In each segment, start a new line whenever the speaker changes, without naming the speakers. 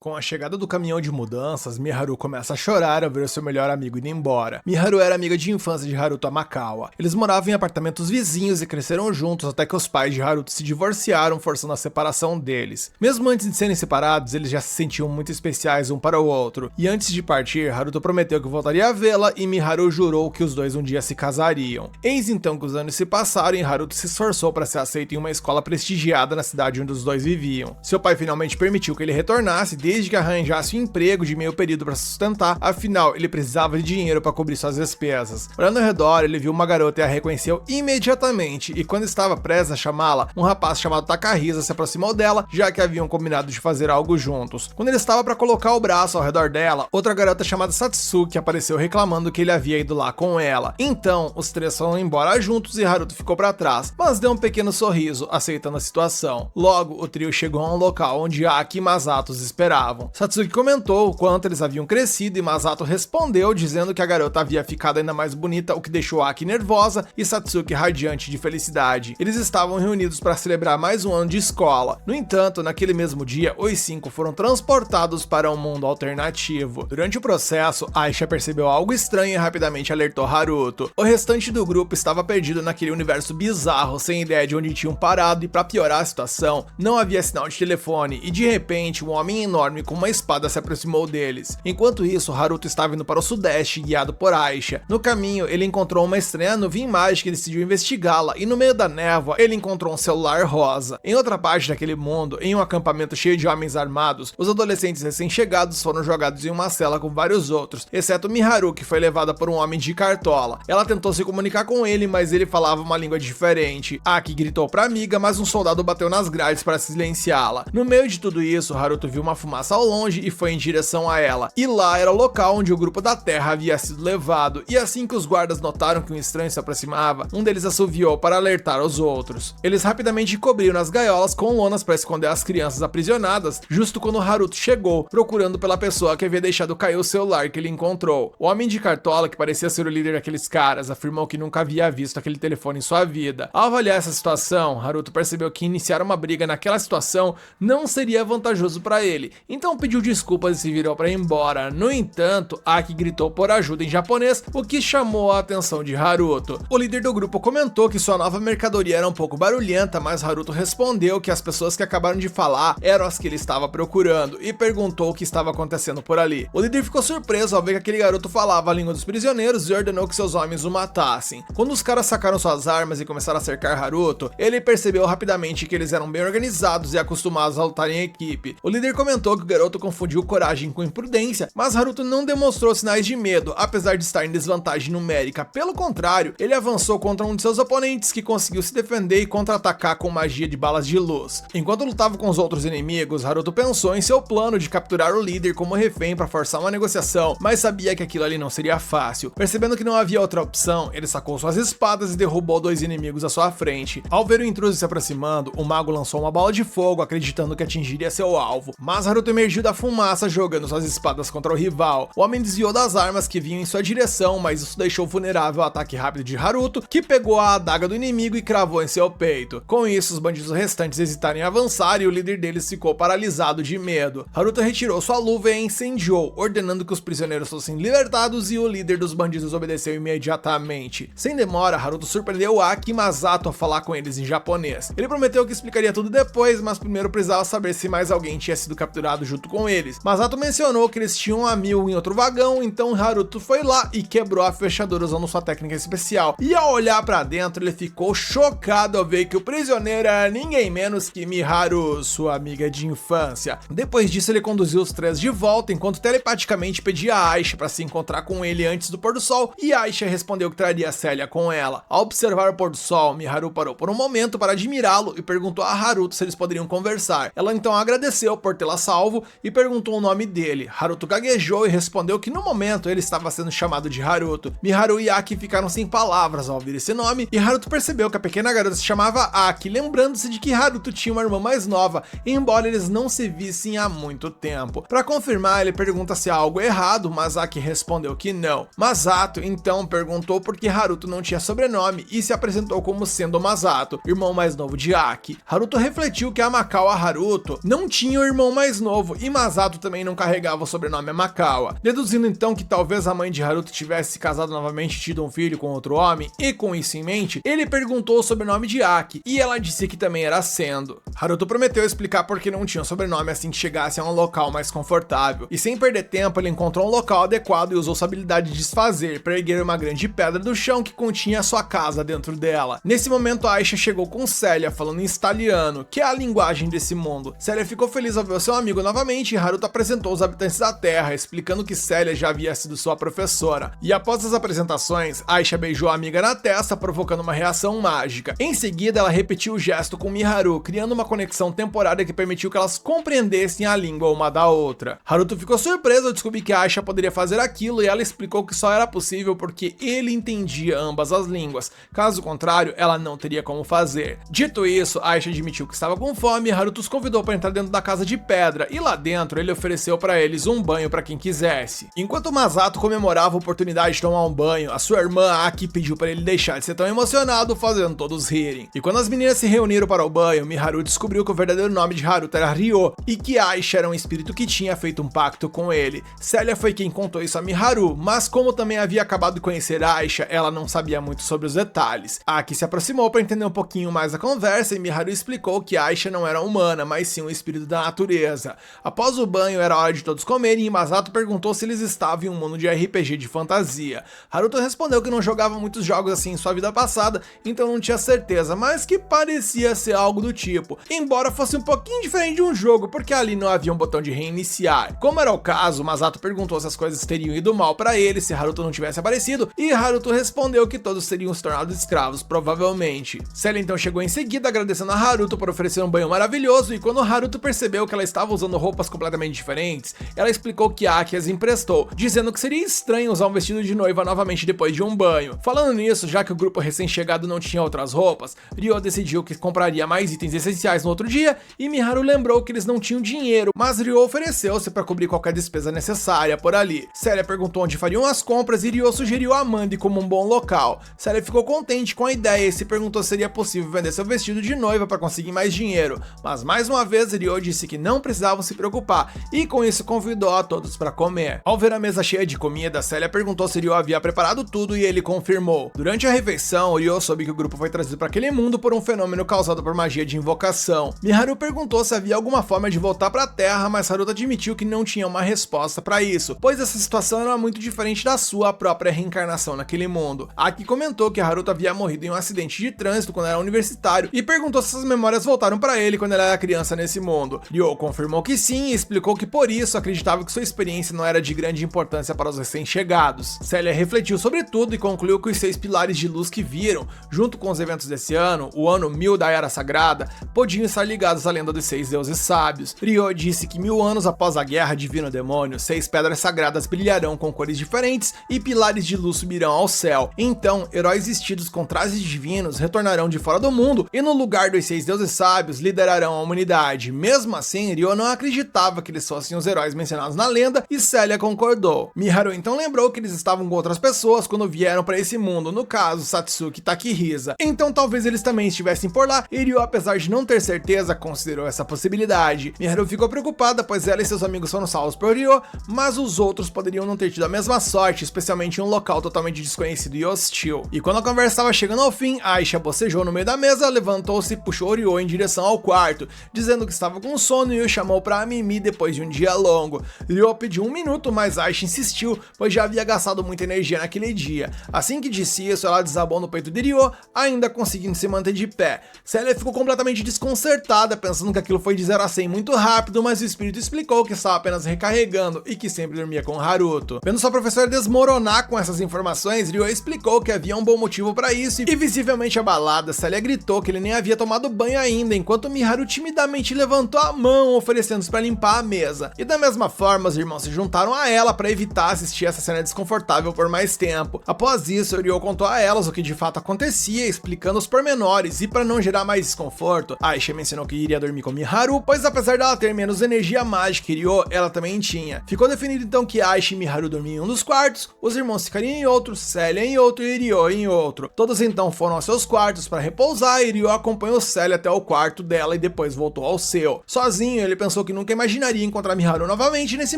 Com a chegada do caminhão de mudanças, Miharu começa a chorar ao ver seu melhor amigo indo embora. Miharu era amiga de infância de Haruto Amakawa. Eles moravam em apartamentos vizinhos e cresceram juntos até que os pais de Haruto se divorciaram, forçando a separação deles. Mesmo antes de serem separados, eles já se sentiam muito especiais um para o outro. E antes de partir, Haruto prometeu que voltaria a vê-la e Miharu jurou que os dois um dia se casariam. Eis então que os anos se passaram e Haruto se esforçou para ser aceito em uma escola prestigiada na cidade onde os dois viviam. Seu pai finalmente permitiu que ele retornasse, desde que arranjasse um emprego de meio período para sustentar, afinal ele precisava de dinheiro para cobrir suas despesas. Olhando ao redor, ele viu uma garota e a reconheceu imediatamente, e quando estava prestes a chamá-la, um rapaz chamado Takahisa se aproximou dela, já que haviam combinado de fazer algo juntos. Quando ele estava para colocar o braço ao redor dela, outra garota chamada Satsuki apareceu reclamando que ele havia ido lá com ela. Então, os três foram embora juntos e Haruto ficou para trás, mas deu um pequeno sorriso, aceitando a situação. Logo, o trio chegou a um local onde Aki e Masato os esperavam. Satsuki comentou o quanto eles haviam crescido e Masato respondeu dizendo que a garota havia ficado ainda mais bonita, o que deixou Aki nervosa e Satsuki radiante de felicidade. Eles estavam reunidos para celebrar mais um ano de escola. No entanto, naquele mesmo dia, os cinco foram transportados para um mundo alternativo. Durante o processo, Aisha percebeu algo estranho e rapidamente alertou Haruto. O restante do grupo estava perdido naquele universo bizarro, sem ideia de onde tinham parado, e para piorar a situação, não havia sinal de telefone e de repente um homem enorme com uma espada se aproximou deles. Enquanto isso, Haruto estava indo para o sudeste, guiado por Aisha. No caminho, ele encontrou uma estranha nuvem mágica e decidiu investigá-la, e no meio da névoa, ele encontrou um celular rosa. Em outra parte daquele mundo, em um acampamento cheio de homens armados, os adolescentes recém-chegados foram jogados em uma cela com vários outros, exceto Miharu, que foi levada por um homem de cartola. Ela tentou se comunicar com ele, mas ele falava uma língua diferente. Aki gritou pra amiga, mas um soldado bateu nas grades para silenciá-la. No meio de tudo isso, Haruto viu uma fumaça ao longe e foi em direção a ela. E lá era o local onde o grupo da Terra havia sido levado. E assim que os guardas notaram que um estranho se aproximava, um deles assoviou para alertar os outros. Eles rapidamente cobriram as gaiolas com lonas para esconder as crianças aprisionadas, justo quando Haruto chegou, procurando pela pessoa que havia deixado cair o celular que ele encontrou. O homem de cartola, que parecia ser o líder daqueles caras, afirmou que nunca havia visto aquele telefone em sua vida. Ao avaliar essa situação, Haruto percebeu que iniciar uma briga naquela situação não seria vantajoso para ele, então pediu desculpas e se virou para ir embora. No entanto, Aki gritou por ajuda em japonês, o que chamou a atenção de Haruto. O líder do grupo comentou que sua nova mercadoria era um pouco barulhenta, mas Haruto respondeu que as pessoas que acabaram de falar eram as que ele estava procurando e perguntou o que estava acontecendo por ali. O líder ficou surpreso ao ver que aquele garoto falava a língua dos prisioneiros e ordenou que seus homens o matassem. Quando os caras sacaram suas armas e começaram a cercar Haruto, ele percebeu rapidamente que eles eram bem organizados e acostumados a lutar em equipe. O líder comentou que o garoto confundiu coragem com imprudência, mas Haruto não demonstrou sinais de medo, apesar de estar em desvantagem numérica. Pelo contrário, ele avançou contra um de seus oponentes, que conseguiu se defender e contra-atacar com magia de balas de luz. Enquanto lutava com os outros inimigos, Haruto pensou em seu plano de capturar o líder como refém para forçar uma negociação, mas sabia que aquilo ali não seria fácil. Percebendo que não havia outra opção, ele sacou suas espadas e derrubou dois inimigos à sua frente. Ao ver o intruso se aproximando, o mago lançou uma bola de fogo, acreditando que atingiria seu alvo, mas Haruto emergiu da fumaça jogando suas espadas contra o rival. O homem desviou das armas que vinham em sua direção, mas isso deixou vulnerável ao ataque rápido de Haruto, que pegou a adaga do inimigo e cravou em seu peito. Com isso, os bandidos restantes hesitaram em avançar e o líder deles ficou paralisado de medo. Haruto retirou sua luva e a incendiou, ordenando que os prisioneiros fossem libertados, e o líder dos bandidos obedeceu imediatamente. Sem demora, Haruto surpreendeu Aki e Masato a falar com eles em japonês. Ele prometeu que explicaria tudo depois, mas primeiro precisava saber se mais alguém tinha sido capturado junto com eles. Masato mencionou que eles tinham um amigo em outro vagão, então Haruto foi lá e quebrou a fechadura usando sua técnica especial. E ao olhar pra dentro, ele ficou chocado ao ver que o prisioneiro era ninguém menos que Miharu, sua amiga de infância. Depois disso, ele conduziu os três de volta, enquanto telepaticamente pedia a Aisha para se encontrar com ele antes do pôr do sol, e Aisha respondeu que traria Célia com ela. Ao observar o pôr do sol, Miharu parou por um momento para admirá-lo e perguntou a Haruto se eles poderiam conversar. Ela então agradeceu por tê-la salvo e perguntou o nome dele. Haruto gaguejou e respondeu que no momento ele estava sendo chamado de Haruto. Miharu e Aki ficaram sem palavras ao ouvir esse nome, e Haruto percebeu que a pequena garota se chamava Aki, lembrando-se de que Haruto tinha uma irmã mais nova, embora eles não se vissem há muito tempo. Para confirmar, ele pergunta se há algo errado, mas Aki respondeu que não. Masato então perguntou por que Haruto não tinha sobrenome e se apresentou como sendo Masato, irmão mais novo de Aki. Haruto refletiu que Amakawa Haruto não tinha o irmão mais novo novo e Masato também não carregava o sobrenome Amakawa. Deduzindo então que talvez a mãe de Haruto tivesse se casado novamente e tido um filho com outro homem, e com isso em mente, ele perguntou o sobrenome de Aki, e ela disse que também era Sendo. Haruto prometeu explicar por que não tinha um sobrenome assim que chegasse a um local mais confortável, e sem perder tempo ele encontrou um local adequado e usou sua habilidade de desfazer para erguer uma grande pedra do chão que continha sua casa dentro dela. Nesse momento Aisha chegou com Célia falando em italiano, que é a linguagem desse mundo. Célia ficou feliz ao ver o seu amigo novamente e Haruto apresentou os habitantes da Terra, explicando que Célia já havia sido sua professora. E após as apresentações, Aisha beijou a amiga na testa, provocando uma reação mágica. Em seguida, ela repetiu o gesto com Miharu, criando uma conexão temporária que permitiu que elas compreendessem a língua uma da outra. Haruto ficou surpreso ao descobrir que Aisha poderia fazer aquilo e ela explicou que só era possível porque ele entendia ambas as línguas. Caso contrário, ela não teria como fazer. Dito isso, Aisha admitiu que estava com fome e Haruto os convidou para entrar dentro da casa de pedra e lá dentro ele ofereceu para eles um banho para quem quisesse. Enquanto Masato comemorava a oportunidade de tomar um banho, a sua irmã Aki pediu para ele deixar de ser tão emocionado, fazendo todos rirem. E quando as meninas se reuniram para o banho, Miharu descobriu que o verdadeiro nome de Haruto era Ryo e que Aisha era um espírito que tinha feito um pacto com ele. Célia foi quem contou isso a Miharu, mas como também havia acabado de conhecer Aisha, ela não sabia muito sobre os detalhes. Aki se aproximou para entender um pouquinho mais a conversa e Miharu explicou que Aisha não era humana, mas sim um espírito da natureza. Após o banho, era hora de todos comerem e Masato perguntou se eles estavam em um mundo de RPG de fantasia. Haruto respondeu que não jogava muitos jogos assim em sua vida passada, então não tinha certeza, mas que parecia ser algo do tipo, embora fosse um pouquinho diferente de um jogo, porque ali não havia um botão de reiniciar. Como era o caso, Masato perguntou se as coisas teriam ido mal para ele se Haruto não tivesse aparecido, e Haruto respondeu que todos teriam se tornado escravos, provavelmente. Célia então chegou em seguida agradecendo a Haruto por oferecer um banho maravilhoso, e quando Haruto percebeu que ela estava usando roupas completamente diferentes, ela explicou que Aki as emprestou, dizendo que seria estranho usar um vestido de noiva novamente depois de um banho. Falando nisso, já que o grupo recém-chegado não tinha outras roupas, Ryo decidiu que compraria mais itens essenciais no outro dia, e Miharu lembrou que eles não tinham dinheiro, mas Ryo ofereceu-se para cobrir qualquer despesa necessária por ali. Célia perguntou onde fariam as compras e Ryo sugeriu a Mandy como um bom local. Célia ficou contente com a ideia e se perguntou se seria possível vender seu vestido de noiva para conseguir mais dinheiro, mas mais uma vez Ryo disse que não precisavam se preocupar e com isso convidou a todos para comer. Ao ver a mesa cheia de comida, Célia perguntou se Ryo havia preparado tudo e ele confirmou. Durante a refeição, Ryo soube que o grupo foi trazido para aquele mundo por um fenômeno causado por magia de invocação. Miharu perguntou se havia alguma forma de voltar para a Terra, mas Haruto admitiu que não tinha uma resposta para isso, pois essa situação era muito diferente da sua própria reencarnação naquele mundo. Aki comentou que Haruto havia morrido em um acidente de trânsito quando era universitário e perguntou se essas memórias voltaram para ele quando ele era criança nesse mundo. Ryo confirmou que sim e explicou que por isso acreditava que sua experiência não era de grande importância para os recém-chegados. Célia refletiu sobre tudo e concluiu que os 6 pilares de luz que viram, junto com os eventos desse ano, o ano 1000 da Era Sagrada, podiam estar ligados à lenda dos 6 deuses sábios. Ryo disse que 1000 anos após a guerra divino-demônio, 6 pedras sagradas brilharão com cores diferentes e pilares de luz subirão ao céu. Então, heróis vestidos com trajes divinos retornarão de fora do mundo e no lugar dos 6 deuses sábios liderarão a humanidade. Mesmo assim, Ryo não acreditava que eles fossem os heróis mencionados na lenda e Célia concordou. Miharu então lembrou que eles estavam com outras pessoas quando vieram para esse mundo, no caso Satsuki e Takihisa. Então talvez eles também estivessem por lá e Ryo, apesar de não ter certeza, considerou essa possibilidade. Miharu ficou preocupada, pois ela e seus amigos foram salvos por Ryo, mas os outros poderiam não ter tido a mesma sorte, especialmente em um local totalmente desconhecido e hostil. E quando a conversa estava chegando ao fim, Aisha bocejou no meio da mesa, levantou-se e puxou Ryo em direção ao quarto, dizendo que estava com sono e o chamou para mimir depois de um dia longo. Ryo pediu 1 minuto, mas Aisha insistiu, pois já havia gastado muita energia naquele dia. Assim que disse isso, ela desabou no peito de Ryo, ainda conseguindo se manter de pé. Célia ficou completamente desconcertada, pensando que aquilo foi de 0 a 100 muito rápido, mas o espírito explicou que estava apenas recarregando e que sempre dormia com Haruto. Vendo sua professora desmoronar com essas informações, Ryo explicou que havia um bom motivo para isso e visivelmente abalada, Célia gritou que ele nem havia tomado banho ainda, enquanto Miharu timidamente levantou a mão, oferecendo-se para limpar a mesa. E da mesma forma, os irmãos se juntaram a ela para evitar assistir essa cena desconfortável por mais tempo. Após isso, Ryo contou a elas o que de fato acontecia, explicando os pormenores, e para não gerar mais desconforto, Aisha mencionou que iria dormir com Miharu, pois apesar dela ter menos energia mágica que Ryo, ela também tinha. Ficou definido então que Aisha e Miharu dormiam em um dos quartos, os irmãos ficariam em outro, Célia em outro e Ryo em outro. Todos então foram aos seus quartos para repousar e Ryo acompanhou Célia até o quarto dela e depois voltou ao seu. Sozinho, ele pensou pensou que nunca imaginaria encontrar Miharu novamente nesse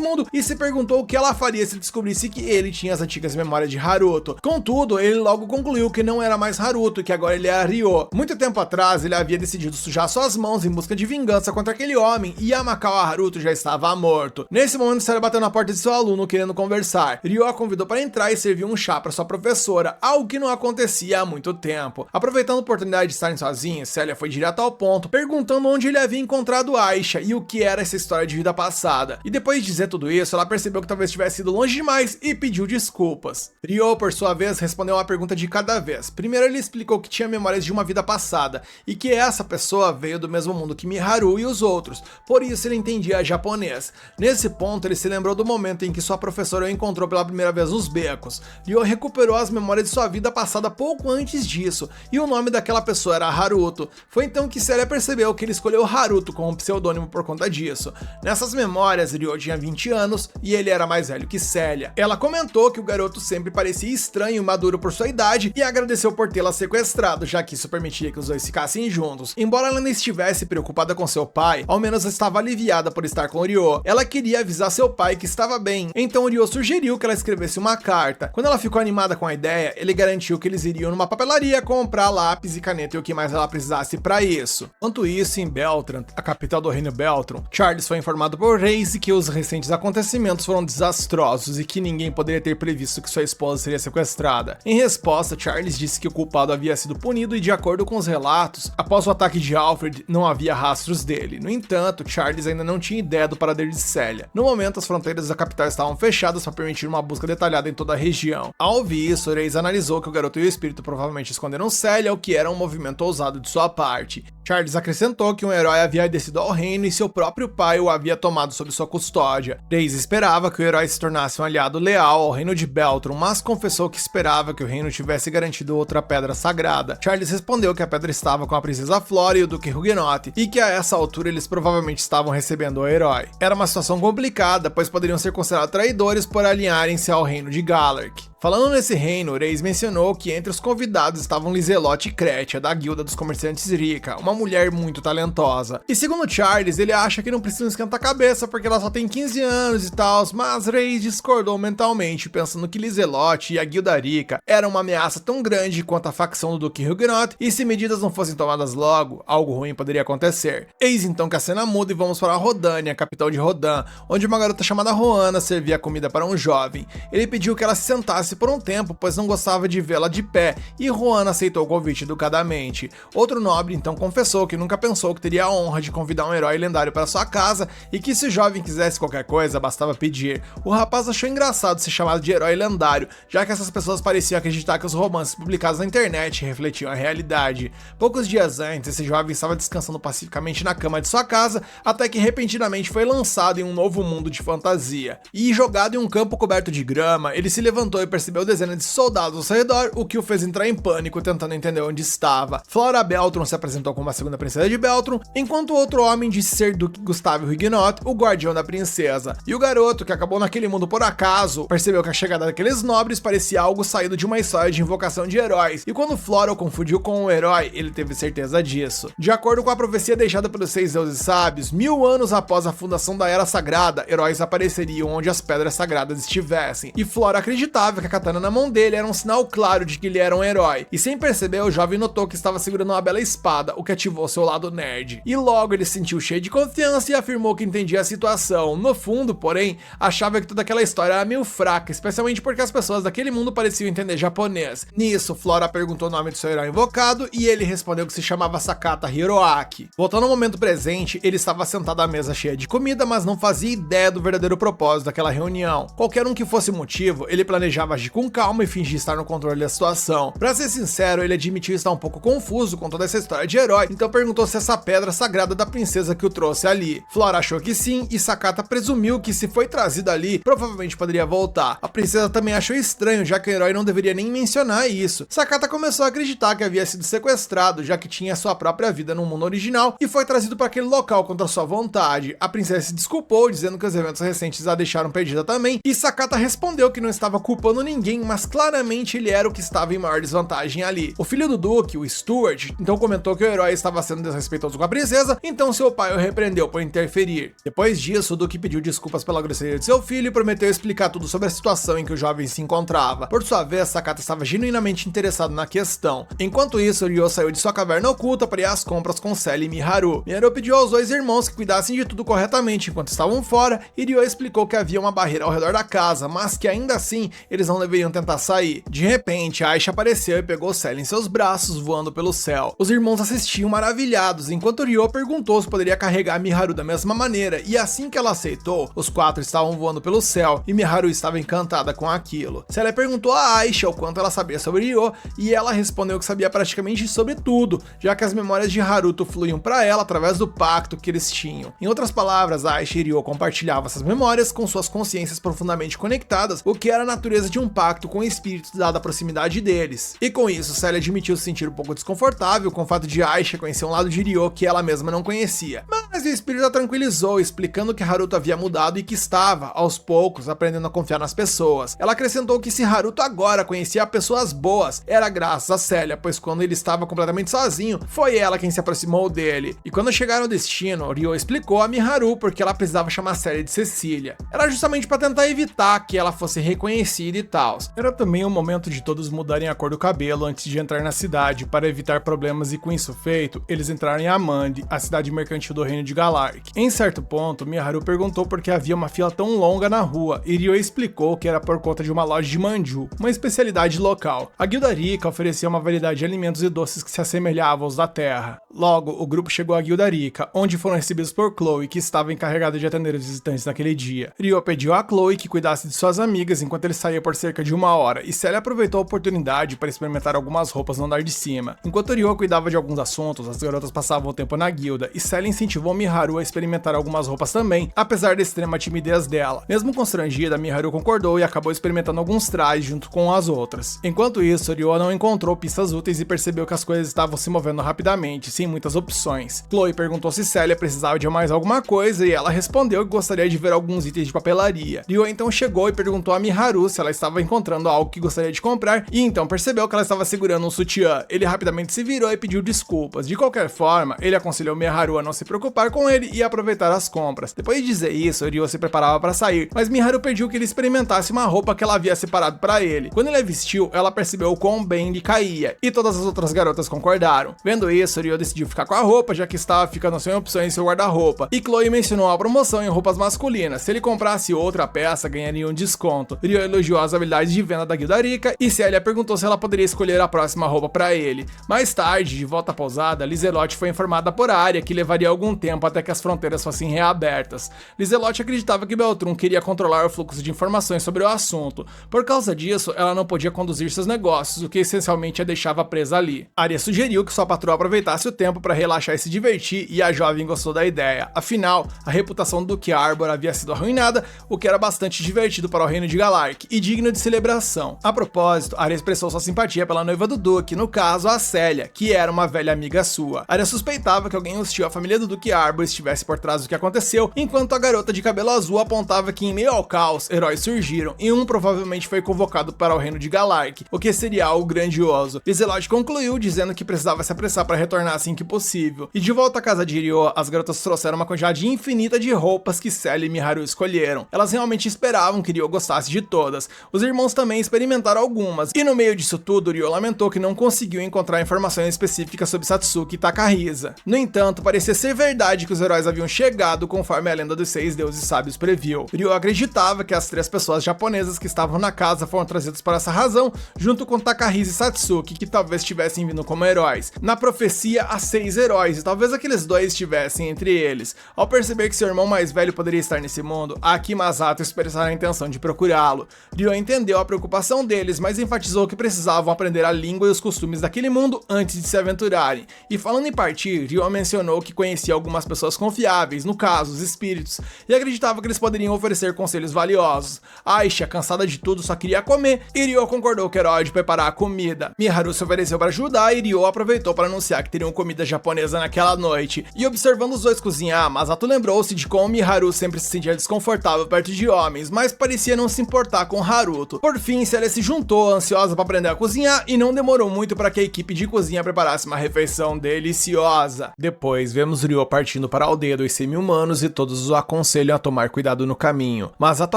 mundo e se perguntou o que ela faria se descobrisse que ele tinha as antigas memórias de Haruto. Contudo, ele logo concluiu que não era mais Haruto e que agora ele era Ryo. Muito tempo atrás, ele havia decidido sujar suas mãos em busca de vingança contra aquele homem e Yamakawa Haruto já estava morto. Nesse momento, Célia bateu na porta de seu aluno querendo conversar. Ryo a convidou para entrar e serviu um chá para sua professora, algo que não acontecia há muito tempo. Aproveitando a oportunidade de estarem sozinhos, Célia foi direto ao ponto, perguntando onde ele havia encontrado Aisha e o que era essa história de vida passada. E depois de dizer tudo isso, ela percebeu que talvez tivesse ido longe demais e pediu desculpas. Ryo, por sua vez, respondeu uma pergunta de cada vez. Primeiro ele explicou que tinha memórias de uma vida passada e que essa pessoa veio do mesmo mundo que Miharu e os outros, por isso ele entendia japonês. Nesse ponto ele se lembrou do momento em que sua professora o encontrou pela primeira vez nos becos. Ryo recuperou as memórias de sua vida passada pouco antes disso, e o nome daquela pessoa era Haruto. Foi então que Célia percebeu que ele escolheu Haruto como pseudônimo por conta disso. Nessas memórias, Ryo tinha 20 anos e ele era mais velho que Célia. Ela comentou que o garoto sempre parecia estranho e maduro por sua idade e agradeceu por tê-la sequestrado, já que isso permitia que os dois ficassem juntos. Embora ela não estivesse preocupada com seu pai, ao menos estava aliviada por estar com Ryo. Ela queria avisar seu pai que estava bem, então Ryo sugeriu que ela escrevesse uma carta. Quando ela ficou animada com a ideia, ele garantiu que eles iriam numa papelaria comprar lápis e caneta e o que mais ela precisasse para isso. Enquanto isso, em Beltran, a capital do reino Beltran, Charles foi informado por Reise que os recentes acontecimentos foram desastrosos e que ninguém poderia ter previsto que sua esposa seria sequestrada. Em resposta, Charles disse que o culpado havia sido punido e, de acordo com os relatos, após o ataque de Alfred, não havia rastros dele. No entanto, Charles ainda não tinha ideia do paradeiro de Célia. No momento, as fronteiras da capital estavam fechadas para permitir uma busca detalhada em toda a região. Ao ouvir isso, Reis analisou que o garoto e o espírito provavelmente esconderam Célia, o que era um movimento ousado de sua parte. Charles acrescentou que um herói havia descido ao reino e seu próprio pai o havia tomado sob sua custódia. Reis esperava que o herói se tornasse um aliado leal ao reino de Beltran, mas confessou que esperava que o reino tivesse garantido outra pedra sagrada. Charles respondeu que a pedra estava com a princesa Flora e o duque Huguenot, e que a essa altura eles provavelmente estavam recebendo o herói. Era uma situação complicada, pois poderiam ser considerados traidores por alinharem-se ao reino de Galark. Falando nesse reino, Reis mencionou que entre os convidados estavam Lizelotte Kretia, da Guilda dos Comerciantes Rica, uma mulher muito talentosa. E segundo Charles, ele acha que não precisa esquentar a cabeça porque ela só tem 15 anos e tal, mas Reis discordou mentalmente, pensando que Lizelotte e a Guilda Rica eram uma ameaça tão grande quanto a facção do Duque Huguenot, e se medidas não fossem tomadas logo, algo ruim poderia acontecer. Eis então que a cena muda e vamos para Rodânia, a capital de Rodan, onde uma garota chamada Roana servia comida para um jovem. Ele pediu que ela se sentasse por um tempo, pois não gostava de vê-la de pé, e Roana aceitou o convite educadamente. Outro nobre então confessou que nunca pensou que teria a honra de convidar um herói lendário para sua casa e que se o jovem quisesse qualquer coisa, bastava pedir. O rapaz achou engraçado ser chamado de herói lendário, já que essas pessoas pareciam acreditar que os romances publicados na internet refletiam a realidade. Poucos dias antes, esse jovem estava descansando pacificamente na cama de sua casa, até que repentinamente foi lançado em um novo mundo de fantasia. E jogado em um campo coberto de grama, ele se levantou e percebeu dezenas de soldados ao seu redor, o que o fez entrar em pânico, tentando entender onde estava. Flora Beltran se apresentou como a segunda princesa de Beltran, enquanto outro homem disse ser Duque Gustavo Huguenot, o guardião da princesa. E o garoto, que acabou naquele mundo por acaso, percebeu que a chegada daqueles nobres parecia algo saído de uma história de invocação de heróis, e quando Flora o confundiu com um herói, ele teve certeza disso. De acordo com a profecia deixada pelos 6 deuses sábios, 1000 anos após a fundação da Era Sagrada, heróis apareceriam onde as pedras sagradas estivessem, e Flora acreditava que a katana na mão dele era um sinal claro de que ele era um herói, e sem perceber, o jovem notou que estava segurando uma bela espada, o que ativou seu lado nerd. E logo ele se sentiu cheio de confiança e afirmou que entendia a situação. No fundo, porém, achava que toda aquela história era meio fraca, especialmente porque as pessoas daquele mundo pareciam entender japonês. Nisso, Flora perguntou o nome do seu herói invocado e ele respondeu que se chamava Sakata Hiroaki. Voltando ao momento presente, ele estava sentado à mesa cheia de comida, mas não fazia ideia do verdadeiro propósito daquela reunião. Qualquer um que fosse o motivo, ele planejava agir com calma e fingir estar no controle da situação. Pra ser sincero, ele admitiu estar um pouco confuso com toda essa história de herói, então perguntou se essa pedra sagrada da princesa que o trouxe ali. Flora achou que sim, e Sakata presumiu que se foi trazido ali, provavelmente poderia voltar. A princesa também achou estranho, já que o herói não deveria nem mencionar isso. Sakata começou a acreditar que havia sido sequestrado, já que tinha sua própria vida no mundo original, e foi trazido para aquele local contra sua vontade. A princesa se desculpou, dizendo que os eventos recentes a deixaram perdida também, e Sakata respondeu que não estava culpando prejudicando ninguém, mas claramente ele era o que estava em maior desvantagem ali. O filho do Duque, o Stuart, então comentou que o herói estava sendo desrespeitoso com a princesa, então seu pai o repreendeu por interferir. Depois disso, o Duque pediu desculpas pela grosseria de seu filho e prometeu explicar tudo sobre a situação em que o jovem se encontrava. Por sua vez, Sakata estava genuinamente interessado na questão. Enquanto isso, Ryo saiu de sua caverna oculta para ir às compras com Sally e Miharu. Miharu pediu aos dois irmãos que cuidassem de tudo corretamente enquanto estavam fora, e Ryo explicou que havia uma barreira ao redor da casa, mas que ainda assim eles não deveriam tentar sair. De repente, Aisha apareceu e pegou Sally em seus braços, voando pelo céu. Os irmãos assistiam maravilhados, enquanto Ryo perguntou se poderia carregar Miharu da mesma maneira, e assim que ela aceitou, os quatro estavam voando pelo céu, e Miharu estava encantada com aquilo. Sally perguntou a Aisha o quanto ela sabia sobre Ryo, e ela respondeu que sabia praticamente sobre tudo, já que as memórias de Haruto fluíam para ela através do pacto que eles tinham. Em outras palavras, Aisha e Ryo compartilhavam essas memórias com suas consciências profundamente conectadas, o que era a natureza de um pacto com espíritos dada a proximidade deles. E com isso, Sally admitiu se sentir um pouco desconfortável com o fato de Aisha conhecer um lado de Ryo que ela mesma não conhecia. Mas o espírito a tranquilizou, explicando que Haruto havia mudado e que estava, aos poucos, aprendendo a confiar nas pessoas. Ela acrescentou que se Haruto agora conhecia pessoas boas, era graças a Célia, pois quando ele estava completamente sozinho, foi ela quem se aproximou dele. E quando chegaram ao destino, Ryo explicou a Miharu porque ela precisava chamar Célia de Cecília. Era justamente para tentar evitar que ela fosse reconhecida e tal. Era também o momento de todos mudarem a cor do cabelo antes de entrar na cidade, para evitar problemas, e com isso feito, eles entraram em Amandi, a cidade mercantil do reino de Galark. Em certo ponto, Miharu perguntou por que havia uma fila tão longa na rua, e Ryo explicou que era por conta de uma loja de manju, uma especialidade local. A Guilda Rika oferecia uma variedade de alimentos e doces que se assemelhavam aos da terra. Logo, o grupo chegou à Guilda Rika, onde foram recebidos por Chloe, que estava encarregada de atender os visitantes naquele dia. Ryo pediu a Chloe que cuidasse de suas amigas enquanto ele saía por cerca de 1 hora, e Célia aproveitou a oportunidade para experimentar algumas roupas no andar de cima. Enquanto Ryo cuidava de alguns assuntos, as garotas passavam o tempo na guilda, e Célia incentivou Miharu a experimentar algumas roupas também, apesar da extrema timidez dela. Mesmo constrangida, Miharu concordou e acabou experimentando alguns trajes junto com as outras. Enquanto isso, Ryo não encontrou pistas úteis e percebeu que as coisas estavam se movendo rapidamente, sem muitas opções. Chloe perguntou se Célia precisava de mais alguma coisa, e ela respondeu que gostaria de ver alguns itens de papelaria. Ryo então chegou e perguntou a Miharu se ela estava encontrando algo que gostaria de comprar, e então percebeu que ela estava segurando um sutiã. Ele rapidamente se virou e pediu desculpas. De qualquer forma, ele aconselhou Miharu a não se preocupar com ele e aproveitar as compras. Depois de dizer isso, Ryo se preparava para sair, mas Miharu pediu que ele experimentasse uma roupa que ela havia separado para ele. Quando ele a vestiu, ela percebeu o quão bem lhe caía, e todas as outras garotas concordaram. Vendo isso, Ryo decidiu ficar com a roupa, já que estava ficando sem opções em seu guarda-roupa, e Chloe mencionou a promoção em roupas masculinas. Se ele comprasse outra peça, ganharia um desconto. Ryo elogiou as habilidades de venda da Guilda Rika, e Célia perguntou se ela poderia escolher a próxima roupa para ele. Mais tarde, de volta à pousada, Lizelotte foi informada por Arya que levaria algum tempo até que as fronteiras fossem reabertas. Lizelotte acreditava que Beltrum queria controlar o fluxo de informações sobre o assunto. Por causa disso, ela não podia conduzir seus negócios, o que essencialmente a deixava presa ali. Arya sugeriu que sua patroa aproveitasse o tempo para relaxar e se divertir, e a jovem gostou da ideia. Afinal, a reputação do Duque Arbor havia sido arruinada, o que era bastante divertido para o reino de Galark e digno de celebração. A propósito, Arya expressou sua simpatia pela noiva do Duque, no caso a Célia, que era uma velha amiga sua. Arya suspeitava que alguém hostil à família do Duque Arbor estivesse por trás do que aconteceu, enquanto a garota de cabelo azul apontava que em meio ao caos, heróis surgiram, e um provavelmente foi convocado para o reino de Galark, o que seria algo grandioso. Lizelotte concluiu dizendo que precisava se apressar para retornar assim que possível. E de volta à casa de Ryo, as garotas trouxeram uma quantidade infinita de roupas que Célia e Miharu escolheram. Elas realmente esperavam que Ryo gostasse de todas. Os irmãos também experimentaram algumas, e no meio disso tudo, Ryo lamentou que não conseguiu encontrar informações específicas sobre Satsuki e Takahisa. No entanto, parecia ser verdade que os heróis haviam chegado conforme a lenda dos 6 deuses sábios previu. Ryo acreditava que as 3 pessoas japonesas que estavam na casa foram trazidas por essa razão, junto com Takahisa e Satsuki, que talvez tivessem vindo como heróis. Na profecia, há 6 heróis, e talvez aqueles 2 estivessem entre eles. Ao perceber que seu irmão mais velho poderia estar nesse mundo, Aki e Masato expressaram a intenção de procurá-lo. Ryo entendeu a preocupação deles, mas enfatizou que precisavam aprender a língua e os costumes daquele mundo antes de se aventurarem. E falando em partir, Ryo mencionou que conhecia algumas pessoas confiáveis, no caso, os espíritos, e acreditava que eles poderiam oferecer conselhos valiosos. Aisha, cansada de tudo, só queria comer, e Ryo concordou que era hora de preparar a comida. Miharu se ofereceu para ajudar, e Ryo aproveitou para anunciar que teriam comida japonesa naquela noite. E observando os dois cozinhar, Masato lembrou-se de como Miharu sempre se sentia desconfortável perto de homens, mas parecia não se importar com Haru Haruto. Por fim, Celia se juntou, ansiosa para aprender a cozinhar, e não demorou muito para que a equipe de cozinha preparasse uma refeição deliciosa. Depois, vemos Ryo partindo para a aldeia dos semi-humanos e todos o aconselham a tomar cuidado no caminho. Masato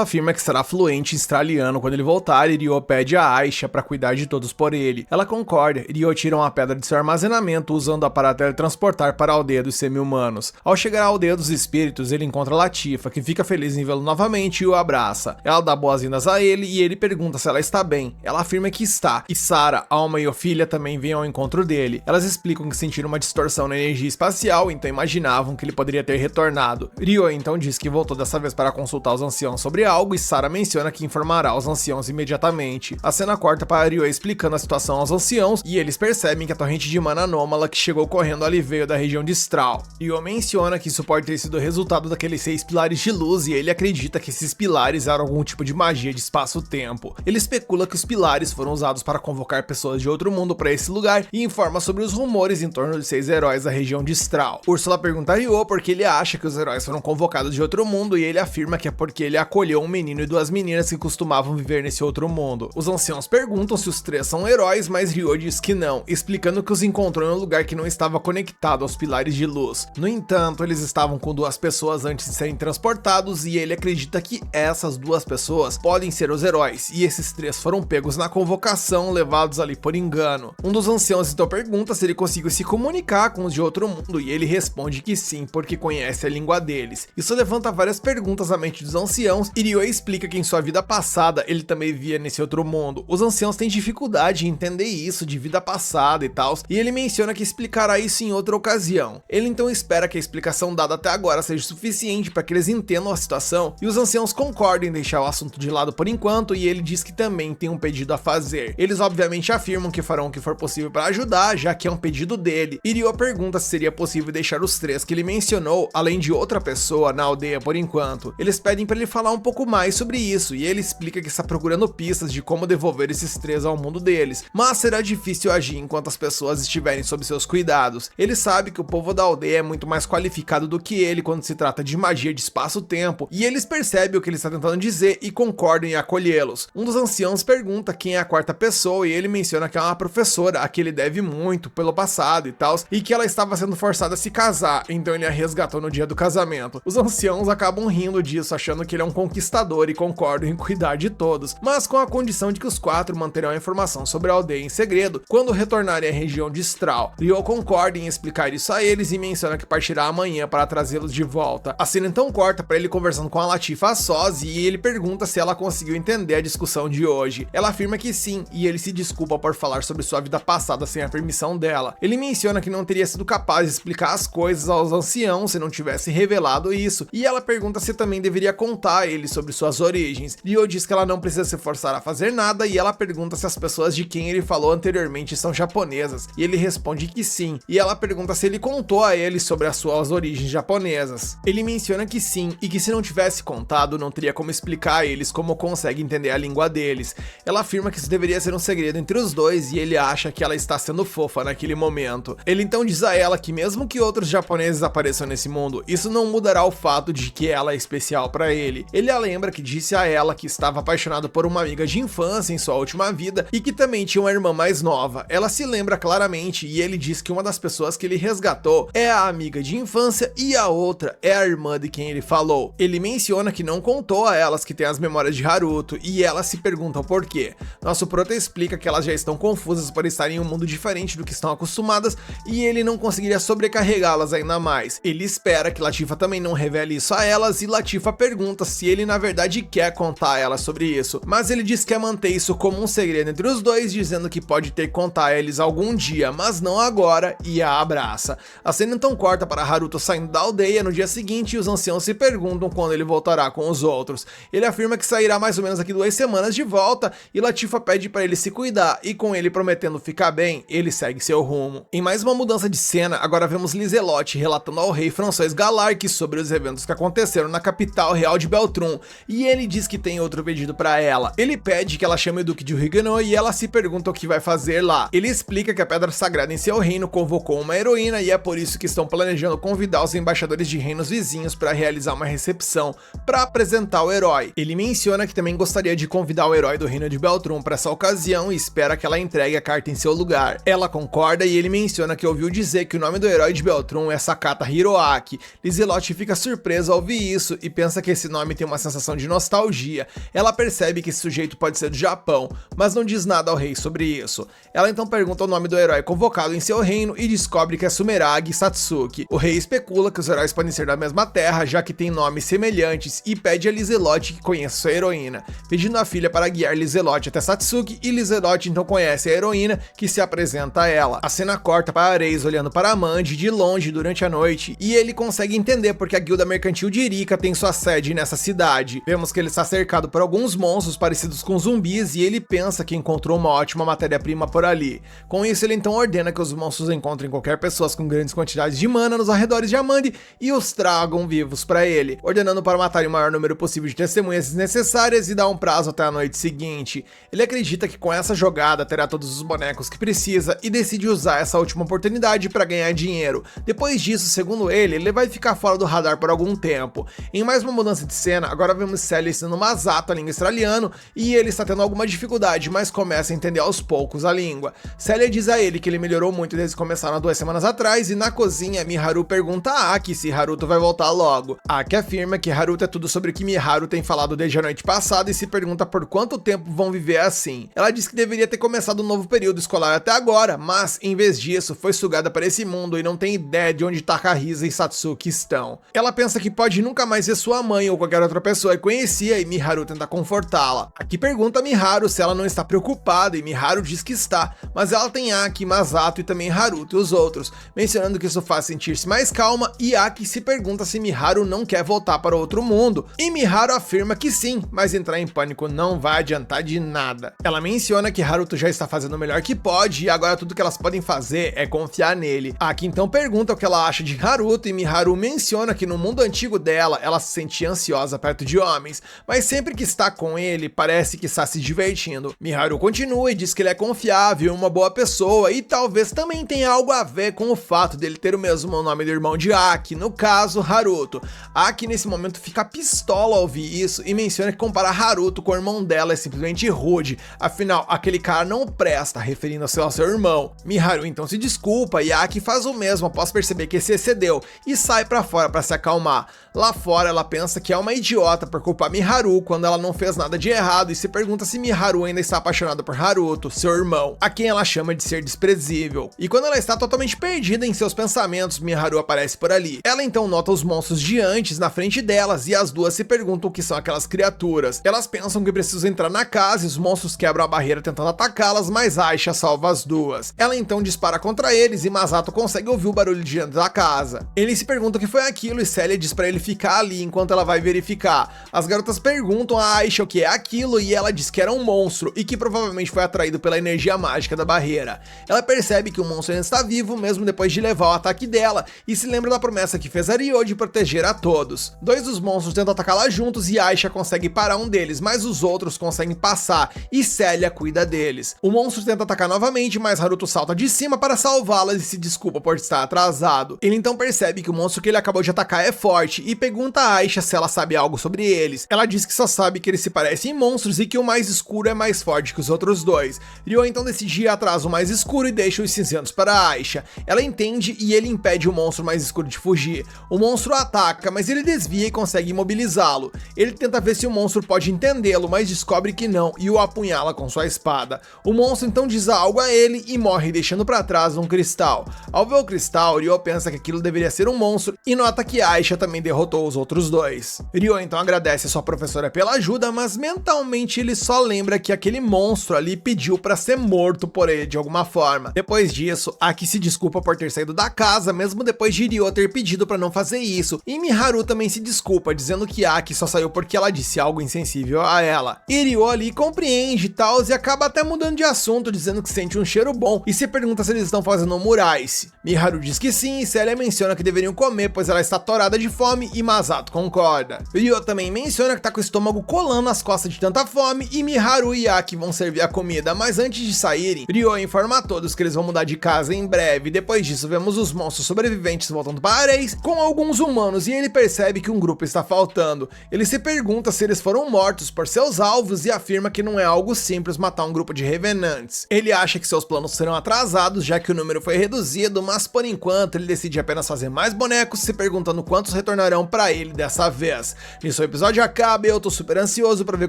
afirma que será fluente em australiano quando ele voltar e Ryo pede a Aisha para cuidar de todos por ele. Ela concorda e Ryo tira uma pedra de seu armazenamento usando-a para teletransportar para a aldeia dos semi-humanos. Ao chegar à aldeia dos espíritos, ele encontra Latifa, que fica feliz em vê-lo novamente e o abraça. Ela dá boas-vindas a ele e ele pergunta se ela está bem. Ela afirma que está, e Sara, Alma e Ophilia também vêm ao encontro dele. Elas explicam que sentiram uma distorção na energia espacial, então imaginavam que ele poderia ter retornado. Ryo então diz que voltou dessa vez para consultar os anciãos sobre algo e Sara menciona que informará os anciãos imediatamente. A cena corta para Ryo explicando a situação aos anciãos e eles percebem que a torrente de mana anômala que chegou correndo ali veio da região de Strahl. Ryo menciona que isso pode ter sido resultado daqueles 6 pilares de luz e ele acredita que esses pilares eram algum tipo de magia de espaço-tempo. Ele especula que os pilares foram usados para convocar pessoas de outro mundo para esse lugar e informa sobre os rumores em torno de 6 heróis da região de Strahl. Ursula pergunta a Ryo porque ele acha que os heróis foram convocados de outro mundo e ele afirma que é porque ele acolheu um menino e 2 meninas que costumavam viver nesse outro mundo. Os anciãos perguntam se os 3 são heróis, mas Ryo diz que não, explicando que os encontrou em um lugar que não estava conectado aos pilares de luz. No entanto, eles estavam com 2 pessoas antes de serem transportados e ele acredita que essas 2 pessoas podem ser os heróis, e esses 3 foram pegos na convocação, levados ali por engano. Um dos anciãos então pergunta se ele conseguiu se comunicar com os de outro mundo e ele responde que sim, porque conhece a língua deles. Isso levanta várias perguntas à mente dos anciãos e Ryo explica que em sua vida passada ele também via nesse outro mundo. Os anciãos têm dificuldade em entender isso de vida passada e tal, e ele menciona que explicará isso em outra ocasião. Ele então espera que a explicação dada até agora seja suficiente para que eles entendam a situação e os anciãos concordam em deixar o assunto de lado por enquanto e ele diz que também tem um pedido a fazer. Eles obviamente afirmam que farão o que for possível para ajudar, já que é um pedido dele. E Ryo pergunta se seria possível deixar os 3 que ele mencionou, além de outra pessoa, na aldeia por enquanto. Eles pedem para ele falar um pouco mais sobre isso e ele explica que está procurando pistas de como devolver esses 3 ao mundo deles, mas será difícil agir enquanto as pessoas estiverem sob seus cuidados. Ele sabe que o povo da aldeia é muito mais qualificado do que ele quando se trata de magia de espaço-tempo e eles percebem o que ele está tentando dizer e concordam em acolhê-los. Um dos anciãos pergunta quem é a 4ª pessoa e ele menciona que é uma professora a que ele deve muito pelo passado e tal, e que ela estava sendo forçada a se casar, então ele a resgatou no dia do casamento. Os anciãos acabam rindo disso, achando que ele é um conquistador e concordam em cuidar de todos, mas com a condição de que os 4 manterão a informação sobre a aldeia em segredo quando retornarem à região de Strahl. Ryo concorda em explicar isso a eles e menciona que partirá amanhã para trazê-los de volta. A cena então corta para ele conversando com a Latifa a sós e ele pergunta se ela conseguiu entender a discussão de hoje. Ela afirma que sim, e ele se desculpa por falar sobre sua vida passada sem a permissão dela. Ele menciona que não teria sido capaz de explicar as coisas aos anciãos se não tivesse revelado isso, e ela pergunta se também deveria contar a ele sobre suas origens. Ryo diz que ela não precisa se forçar a fazer nada e ela pergunta se as pessoas de quem ele falou anteriormente são japonesas, e ele responde que sim, e ela pergunta se ele contou a ele sobre as suas origens japonesas. Ele menciona que sim, e que se não tivesse contado não teria como explicar a eles como consegue entender a língua deles. Ela afirma que isso deveria ser um segredo entre os dois e ele acha que ela está sendo fofa naquele momento. Ele então diz a ela que mesmo que outros japoneses apareçam nesse mundo, isso não mudará o fato de que ela é especial para ele. Ele a lembra que disse a ela que estava apaixonado por uma amiga de infância em sua última vida e que também tinha uma irmã mais nova. Ela se lembra claramente e ele diz que uma das pessoas que ele resgatou é a amiga de infância e a outra é a irmã de quem ele falou. Ele menciona que não contou a elas que tem as memórias de Haruto e elas se perguntam por quê. Nosso prota explica que elas já estão confusas por estarem em um mundo diferente do que estão acostumadas e ele não conseguiria sobrecarregá-las ainda mais. Ele espera que Latifa também não revele isso a elas e Latifa pergunta se ele na verdade quer contar a elas sobre isso, mas ele diz que quer manter isso como um segredo entre os dois, dizendo que pode ter que contar a eles algum dia, mas não agora, e a abraça. A cena então corta para Haruto saindo da aldeia no dia seguinte e os anciãos se perguntam quando ele voltará com os outros. Ele afirma que sairá mais ou menos daqui 2 semanas de volta e Latifa pede para ele se cuidar e com ele prometendo ficar bem, ele segue seu rumo. Em mais uma mudança de cena, agora vemos Liselotte relatando ao rei François Galarque sobre os eventos que aconteceram na capital real de Beltrum e ele diz que tem outro pedido para ela. Ele pede que ela chame o Duque de Huguenot e ela se pergunta o que vai fazer lá. Ele explica que a Pedra Sagrada em seu reino convocou uma heroína e é por isso que estão planejando convidar os embaixadores de reinos vizinhos para realizar uma recepção para apresentar o herói. Ele menciona que também gostaria gostaria de convidar o herói do reino de Beltrum para essa ocasião e espera que ela entregue a carta em seu lugar. Ela concorda e ele menciona que ouviu dizer que o nome do herói de Beltrum é Sakata Hiroaki. Lizelotte fica surpresa ao ouvir isso e pensa que esse nome tem uma sensação de nostalgia. Ela percebe que esse sujeito pode ser do Japão, mas não diz nada ao rei sobre isso. Ela então pergunta o nome do herói convocado em seu reino e descobre que é Sumeragi Satsuki. O rei especula que os heróis podem ser da mesma terra, já que têm nomes semelhantes, e pede a Lizelotte que conheça sua heroína, pedindo a filha para guiar Lizelotte até Satsuki, e Lizelotte então conhece a heroína, que se apresenta a ela. A cena corta para Ares olhando para Amandi de longe durante a noite, e ele consegue entender porque a guilda mercantil de Irika tem sua sede nessa cidade. Vemos que ele está cercado por alguns monstros parecidos com zumbis, e ele pensa que encontrou uma ótima matéria-prima por ali. Com isso, ele então ordena que os monstros encontrem qualquer pessoa com grandes quantidades de mana nos arredores de Amandi e os tragam vivos para ele, ordenando para matarem o maior número possível de testemunhas desnecessárias e dar um prazo até a noite seguinte. Ele acredita que com essa jogada terá todos os bonecos que precisa e decide usar essa última oportunidade para ganhar dinheiro. Depois disso, segundo ele vai ficar fora do radar por algum tempo. Em mais uma mudança de cena, agora vemos Celia ensinando Masato a língua australiana e ele está tendo alguma dificuldade, mas começa a entender aos poucos a língua. Celia diz a ele que ele melhorou muito desde que começaram há 2 semanas atrás, e na cozinha Miharu pergunta a Aki se Haruto vai voltar logo. Aki afirma que Haruto é tudo sobre o que Miharu tem falado desde a noite passada e se pergunta por quanto tempo vão viver assim. Ela diz que deveria ter começado um novo período escolar até agora, mas em vez disso foi sugada para esse mundo e não tem ideia de onde Takahisa e Satsuki estão. Ela pensa que pode nunca mais ver sua mãe ou qualquer outra pessoa que conhecia, e Miharu tenta confortá-la. Aki pergunta a Miharu se ela não está preocupada e Miharu diz que está, mas ela tem Aki, Masato e também Haruto e os outros, mencionando que isso faz sentir-se mais calma, e Aki se pergunta se Miharu não quer voltar para outro mundo, e Miharu afirma que sim, mas entrar em pânico não vai adiantar de nada. Ela menciona que Haruto já está fazendo o melhor que pode e agora tudo que elas podem fazer é confiar nele. Aki então pergunta o que ela acha de Haruto e Miharu menciona que no mundo antigo dela, ela se sentia ansiosa perto de homens, mas sempre que está com ele, parece que está se divertindo. Miharu continua e diz que ele é confiável, uma boa pessoa e talvez também tenha algo a ver com o fato dele ter o mesmo nome do irmão de Aki, no caso, Haruto. Aki nesse momento fica pistola ao ouvir isso e menciona que comparar Haruto com o irmão dela é simplesmente rude, afinal, aquele cara não presta, referindo-se ao seu irmão. Miharu então se desculpa e Aki faz o mesmo após perceber que se excedeu e sai pra fora pra se acalmar. Lá fora ela pensa que é uma idiota por culpar Miharu quando ela não fez nada de errado e se pergunta se Miharu ainda está apaixonada por Haruto, seu irmão, a quem ela chama de ser desprezível. E quando ela está totalmente perdida em seus pensamentos, Miharu aparece por ali. Ela então nota os monstros de antes na frente delas e as duas se perguntam o que são aquelas criaturas. Elas pensam que precisam entrar na casa e os monstros quebram a barreira tentando atacá-las, mas Aisha salva as duas. Ela então dispara contra eles e Masato consegue ouvir o barulho de dentro da casa. Ele se pergunta o que foi aquilo e Celia diz pra ele ficar ali enquanto ela vai verificar. As garotas perguntam a Aisha o que é aquilo e ela diz que era um monstro e que provavelmente foi atraído pela energia mágica da barreira. Ela percebe que o monstro ainda está vivo mesmo depois de levar o ataque dela e se lembra da promessa que fez a Ryo de proteger a todos. 2 dos monstros tentam atacá-la juntos e Aisha consegue parar um deles, mas os outros conseguem passar e Celia cuida deles. O monstro tenta atacar novamente, mas Haruto salta de cima para salvá-las e se desculpa por estar atrasado. Ele então percebe que o monstro que ele acabou de atacar é forte e pergunta a Aisha se ela sabe algo sobre eles. Ela diz que só sabe que eles se parecem em monstros e que o mais escuro é mais forte que os outros dois. Ryo então decide ir atrás do mais escuro e deixa os cinzentos para Aisha. Ela entende e ele impede o monstro mais escuro de fugir. O monstro ataca, mas ele desvia e consegue imobilizá-lo. Ele tenta ver se o monstro pode entendê-lo, mas descobre que não e o apunhala com sua espada. O monstro então diz algo a ele e morre, deixando para trás um cristal. Ao ver o cristal, Ryo pensa que aquilo deveria ser um monstro e nota que Aisha também derrotou os outros dois. Ryo então agradece a sua professora pela ajuda, mas mentalmente ele só lembra que aquele monstro ali pediu para ser morto por ele de alguma forma. Depois disso, Aki se desculpa por ter saído da casa, mesmo depois de Ryo ter pedido para não fazer isso, e Miharu também se desculpa, dizendo que Aki só saiu porque ela disse algo insensível a ela. E Ryo ali compreende tal e acaba até mudando de assunto, dizendo que sente um cheiro bom e se pergunta se eles estão fazendo um murais. Miharu diz que sim e Celia menciona que deveriam comer, pois ela está torada de fome e Masato concorda. Ryo também menciona que tá com o estômago colando nas costas de tanta fome e Miharu e Aki vão servir a comida, mas antes de saírem, Ryo informa a todos que eles vão mudar de casa em breve. Depois disso, vemos os monstros sobreviventes voltando para Ares com alguns humanos e ele percebe que um grupo está faltando. Ele se pergunta se eles foram mortos, por seus alvos e afirma que não é algo simples matar um grupo de revenantes. Ele acha que seus planos serão atrasados, já que o número foi reduzido, mas por enquanto ele decide apenas fazer mais bonecos, se perguntando quantos retornarão pra ele dessa vez. Nisso o episódio acaba e eu tô super ansioso pra ver